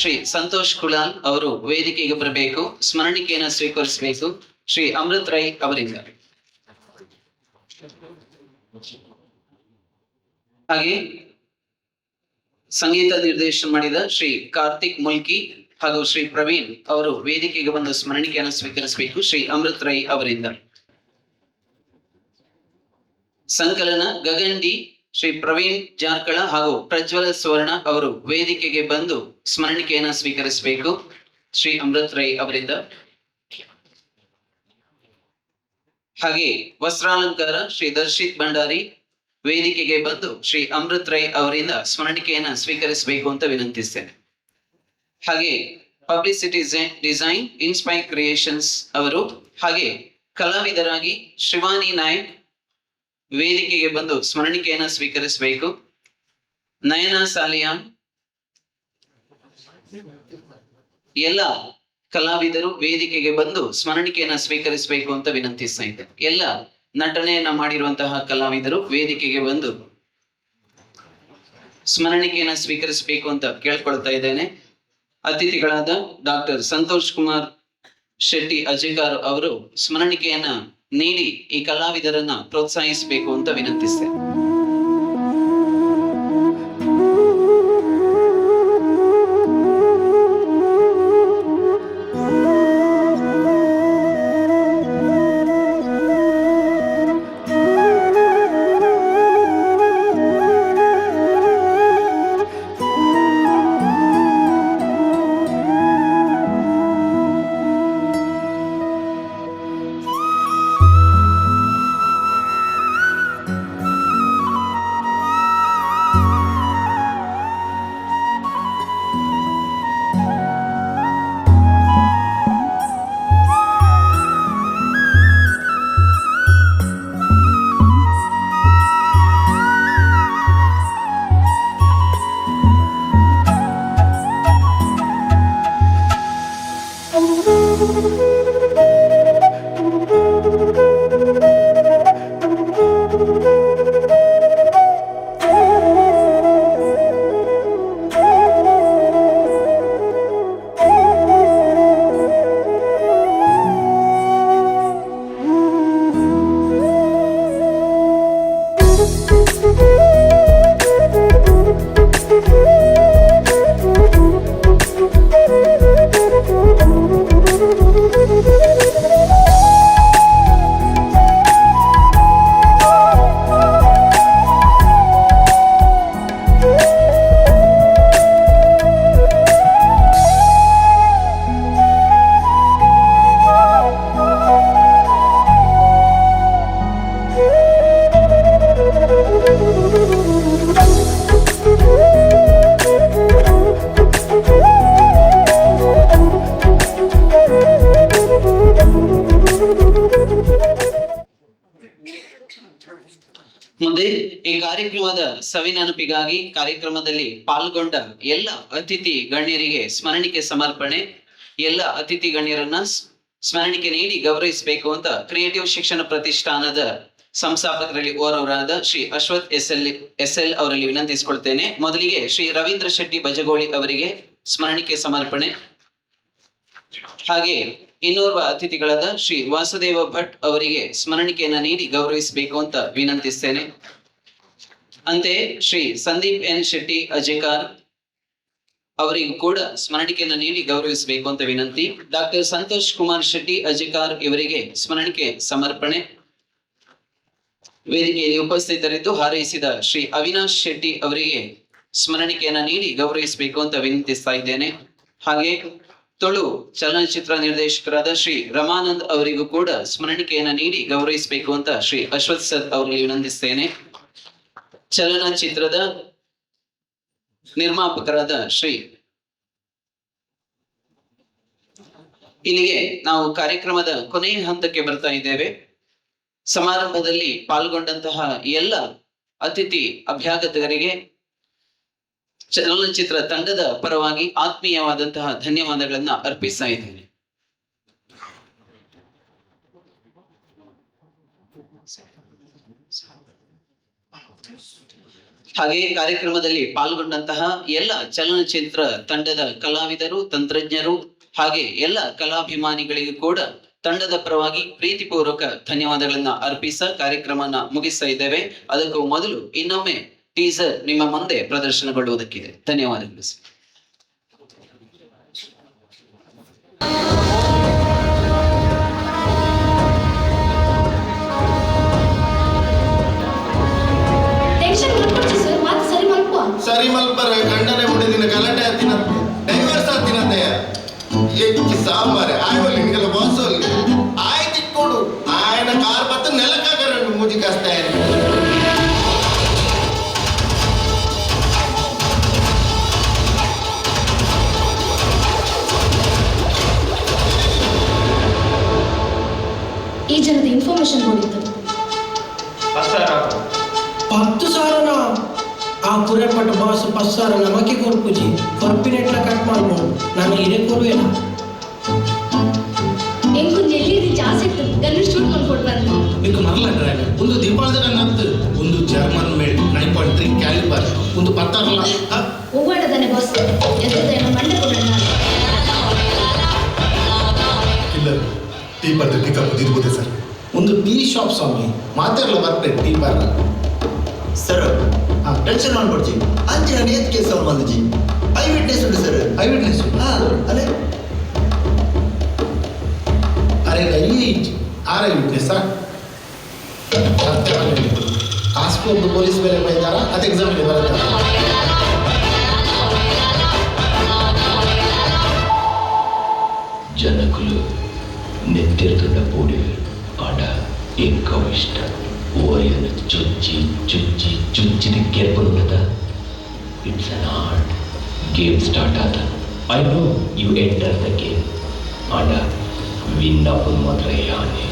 ಶ್ರೀ ಸಂತೋಷ್ ಕುಲಾಲ್ ಅವರು ವೇದಿಕೆಗೆ ಬರಬೇಕು, ಸ್ಮರಣಿಕೆಯನ್ನು ಸ್ವೀಕರಿಸಬೇಕು ಶ್ರೀ ಅಮೃತ್ ರೈ ಅವರಿಂದ. ಹಾಗೆ ಸಂಗೀತ ನಿರ್ದೇಶನ ಮಾಡಿದ ಶ್ರೀ ಕಾರ್ತಿಕ್ ಮುಲ್ಕಿ ಹಾಗೂ ಶ್ರೀ ಪ್ರವೀಣ್ ಅವರು ವೇದಿಕೆಗೆ ಬಂದು ಸ್ಮರಣಿಕೆಯನ್ನು ಸ್ವೀಕರಿಸಬೇಕು ಶ್ರೀ ಅಮೃತ್ ರೈ ಅವರಿಂದ. ಸಂಕಲನ ಗಗನ್ ಡಿ, ಶ್ರೀ ಪ್ರವೀಣ್ ಜಾರ್ಕಳ ಹಾಗೂ ಪ್ರಜ್ವಲ ಸುವರ್ಣ ಅವರು ವೇದಿಕೆಗೆ ಬಂದು ಸ್ಮರಣಿಕೆಯನ್ನ ಸ್ವೀಕರಿಸಬೇಕು ಶ್ರೀ ಅಮೃತ್ ರೈ ಅವರಿಂದ. ಹಾಗೆ ವಸ್ತ್ರಾಲಂಕಾರ ಶ್ರೀ ದರ್ಶಿತ್ ಭಂಡಾರಿ ವೇದಿಕೆಗೆ ಬಂದು ಶ್ರೀ ಅಮೃತ್ ರೈ ಅವರಿಂದ ಸ್ಮರಣಿಕೆಯನ್ನ ಸ್ವೀಕರಿಸಬೇಕು ಅಂತ ವಿನಂತಿಸ್ತೇನೆ. ಹಾಗೆ ಪಬ್ಲಿಸಿಟಿ ಡಿಸೈನ್ ಇನ್ಸ್ಪೈರ್ ಕ್ರಿಯೇಷನ್ಸ್ ಅವರು ಹಾಗೆ ಕಲಾವಿದರಾಗಿ ಶಿವಾನಿ ನಾಯ್ಕ್ ವೇದಿಕೆಗೆ ಬಂದು ಸ್ಮರಣಿಕೆಯನ್ನ ಸ್ವೀಕರಿಸಬೇಕು. ನಯನ ಸಾಲಿಯಾನ್, ಎಲ್ಲ ಕಲಾವಿದರು ವೇದಿಕೆಗೆ ಬಂದು ಸ್ಮರಣಿಕೆಯನ್ನ ಸ್ವೀಕರಿಸಬೇಕು ಅಂತ ವಿನಂತಿಸ್ತಾ ಇದ್ದೆ. ಎಲ್ಲ ನಟನೆಯನ್ನ ಮಾಡಿರುವಂತಹ ಕಲಾವಿದರು ವೇದಿಕೆಗೆ ಬಂದು ಸ್ಮರಣಿಕೆಯನ್ನ ಸ್ವೀಕರಿಸಬೇಕು ಅಂತ ಕೇಳ್ಕೊಳ್ತಾ ಇದ್ದೇನೆ. ಅತಿಥಿಗಳಾದ ಡಾಕ್ಟರ್ ಸಂತೋಷ್ ಕುಮಾರ್ ಶೆಟ್ಟಿ ಅಜಿಗಾರ್ ಅವರು ಸ್ಮರಣಿಕೆಯನ್ನ ನೀಡಿ ಈ ಕಲಾವಿದರನ್ನ ಪ್ರೋತ್ಸಾಹಿಸಬೇಕು ಅಂತ ವಿನಂತಿಸ್ತೇನೆ. ಮುಂದೆ ಈ ಕಾರ್ಯಕ್ರಮದ ಸವಿನೆನಪಿಗಾಗಿ ಕಾರ್ಯಕ್ರಮದಲ್ಲಿ ಪಾಲ್ಗೊಂಡ ಎಲ್ಲ ಅತಿಥಿ ಗಣ್ಯರಿಗೆ ಸ್ಮರಣಿಕೆ ಸಮರ್ಪಣೆ. ಎಲ್ಲ ಅತಿಥಿ ಗಣ್ಯರನ್ನ ಸ್ಮರಣಿಕೆ ನೀಡಿ ಗೌರವಿಸಬೇಕು ಅಂತ ಕ್ರಿಯೇಟಿವ್ ಶಿಕ್ಷಣ ಪ್ರತಿಷ್ಠಾನದ ಸಂಸ್ಥಾಪಕರಲ್ಲಿ ಓರ್ವರಾದ ಶ್ರೀ ಅಶ್ವಥ್ ಎಸ್.ಎಲ್. ಅವರಲ್ಲಿ ವಿನಂತಿಸಿಕೊಳ್ತೇನೆ. ಮೊದಲಿಗೆ ಶ್ರೀ ರವೀಂದ್ರ ಶೆಟ್ಟಿ ಬಜಗೋಳಿ ಅವರಿಗೆ ಸ್ಮರಣಿಕೆ ಸಮರ್ಪಣೆ. ಹಾಗೆ ಇನ್ನೋರ್ವ ಅತಿಥಿಗಳಾದ ಶ್ರೀ ವಾಸುದೇವ ಭಟ್ ಅವರಿಗೆ ಸ್ಮರಣಿಕೆಯನ್ನ ನೀಡಿ ಗೌರವಿಸಬೇಕು ಅಂತ ವಿನಂತಿಸ್ತೇನೆ. ಅಂತೆಯೇ ಶ್ರೀ ಸಂದೀಪ್ ಎನ್ ಶೆಟ್ಟಿ ಅಜೇಕಾರ್ ಅವರಿಗೂ ಕೂಡ ಸ್ಮರಣಿಕೆಯನ್ನು ನೀಡಿ ಗೌರವಿಸಬೇಕು ಅಂತ ವಿನಂತಿ. ಡಾಕ್ಟರ್ ಸಂತೋಷ್ ಕುಮಾರ್ ಶೆಟ್ಟಿ ಅಜೇಕಾರ್ ಇವರಿಗೆ ಸ್ಮರಣಿಕೆ ಸಮರ್ಪಣೆ. ವೇದಿಕೆಯಲ್ಲಿ ಉಪಸ್ಥಿತರಿದ್ದು ಹಾರೈಸಿದ ಶ್ರೀ ಅವಿನಾಶ್ ಶೆಟ್ಟಿ ಅವರಿಗೆ ಸ್ಮರಣಿಕೆಯನ್ನ ನೀಡಿ ಗೌರವಿಸಬೇಕು ಅಂತ ವಿನಂತಿಸ್ತಾ ಇದ್ದೇನೆ. ಹಾಗೆ ತುಳು ಚಲನಚಿತ್ರ ನಿರ್ದೇಶಕರಾದ ಶ್ರೀ ರಮಾನಂದ್ ಅವರಿಗೂ ಕೂಡ ಸ್ಮರಣಿಕೆಯನ್ನ ನೀಡಿ ಗೌರವಿಸಬೇಕು ಅಂತ ಶ್ರೀ ಅಶ್ವಥ್ ಸರ್ ಅವರಿಗೆ ವಿನಂತಿಸ್ತೇನೆ. ಚಲನಚಿತ್ರದ ನಿರ್ಮಾಪಕರಾದ ಶ್ರೀ ಇಲ್ಲಿಗೆ ನಾವು ಕಾರ್ಯಕ್ರಮದ ಕೊನೆಯ ಹಂತಕ್ಕೆ ಬರ್ತಾ ಇದ್ದೇವೆ. ಸಮಾರಂಭದಲ್ಲಿ ಪಾಲ್ಗೊಂಡಂತಹ ಎಲ್ಲ ಅತಿಥಿ ಅಭ್ಯಾಗತರಿಗೆ ಚಲನಚಿತ್ರ ತಂಡದ ಪರವಾಗಿ ಆತ್ಮೀಯವಾದಂತಹ ಧನ್ಯವಾದಗಳನ್ನ ಅರ್ಪಿಸ್ತಾ ಇದ್ದೇನೆ. ಹಾಗೆ ಕಾರ್ಯಕ್ರಮದಲ್ಲಿ ಪಾಲ್ಗೊಂಡಂತಹ ಎಲ್ಲ ಚಲನಚಿತ್ರ ತಂಡದ ಕಲಾವಿದರು, ತಂತ್ರಜ್ಞರು ಹಾಗೆ ಎಲ್ಲ ಕಲಾಭಿಮಾನಿಗಳಿಗೂ ಕೂಡ ತಂಡದ ಪರವಾಗಿ ಪ್ರೀತಿಪೂರ್ವಕ ಧನ್ಯವಾದಗಳನ್ನ ಅರ್ಪಿಸ ಕಾರ್ಯಕ್ರಮನ ಮುಗಿಸ್ತಾ ಇದ್ದೇವೆ. ಅದಕ್ಕೂ ಮೊದಲು ಇನ್ನೊಮ್ಮೆ ಟೀಸರ್ ನಿಮ್ಮ ಮುಂದೆ ಪ್ರದರ್ಶನಗೊಳ್ಳುವುದಕ್ಕಿದೆ. ಧನ್ಯವಾದಗಳು. ಸರಿ ಮಲ್ಪರ ಗಂಡನೆ ಮುಡಿದಿನ ಗಲಾಟೆ ಹತ್ತಿನ ಡೈವರ್ಸ್ ಹತ್ತಿನದೆಯ ಎಕ್ಕಿ ಸಾಂಬಾರೆ ಆಯ್ವಲ್ಲಿ ನಿಗಲ ಬಾಸಲ್ಲಿ ಆಯ್ತಿಕ್ಕೊಡು ಆಯ್ನ ಕಾರ್ ಬತ್ತು ನೆಲಕ್ಕಾಗರಂಡು ಮೂಜಿ ಕಷ್ಟ ಈ ಜನದ ಇನ್ಫಾರ್ಮೇಶನ್ ನೋಡಿದ್ದು 10,000 ಆ ಕುರೆಪಟ್ಟ ಬಾಸ್ 10,000 ನಮಕ್ಕೆ ಕೊರ್ಪುಜಿ ಕೊರ್ಪಿನೆಟ್ಲ ಕಟ್ ಮಾಡ್ಬೋದು ನಾನು ಇದೇ ಕೊಡುವೇನ ಎಂಕು ನೆಲ್ಲಿದು ಜಾಸ್ತಿ ಇತ್ತು ಗಲ್ಲಿ ಶೂಟ್ ಮಾಡ್ಕೊಟ್ಟು ಬಂದು మీకు మరల డ్రైవర్ ಒಂದು ದೀಪಾವಳಿದ ನತ್ತು ಒಂದು ಜರ್ಮನ್ ಮೇಡ್ 9.3 ಕ್ಯಾಲಿಬರ್ ಒಂದು ಪತ್ತಾರಲ್ಲ ಹೂವಾಡದನೆ ಬಾಸ್ ಎದ್ದದೇನೋ ಮಂಡೆ ಕೊಡೋಣ ಇಲ್ಲ ಟೀ ಪದ್ಧತಿ ಕಪ್ಪು ತಿರುಗುತ್ತೆ ಸರ್ ಒಂದು ಟೀ ಶಾಪ್ ಸ್ವಾಮಿ ಮಾತಾಡಲ್ಲ ಬರ್ಬೇಕು ಟೀ ಬಾರ್ ಸರ್ ಟೆನ್ಷನ್ ಮಾಡ್ಕೊಡ್ಜಿ ಅಂಚೆ ನಾನು ಏತ್ ಕೇಸ್ ಅವ್ರು ಬಂದಿಜಿ ಐ ವಿಟ್ನೆಸ್ ಉಂಟು ಸರ್ ಐ ವಿಟ್ನೆಸ್ ಅದೇ ಅರೆ ಆರ್ ಐ ವಿಟ್ನೆಸ್ ಕಾಸ್ಕೋ ಒಬ್ಬರು ಪೊಲೀಸ್ ಬೇರೆ ಬೈದಾರ ಅದು ಎಕ್ಸಾಮ್ಗೆ ಬರುತ್ತೆ ಜನకులు నెత్తిరుతున్న పూడి ఆడ ఎక్కువ ఇష్టం ఓరియను చుచ్చి చుచ్చి చుచ్చిది గెలుపునున్నదా it's an art game start ఆದ I know you enter the game ఆడ విన్ అప్పుడు మాత్రం యానే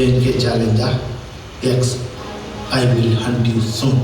ఏంకే challenge X I will hunt you soon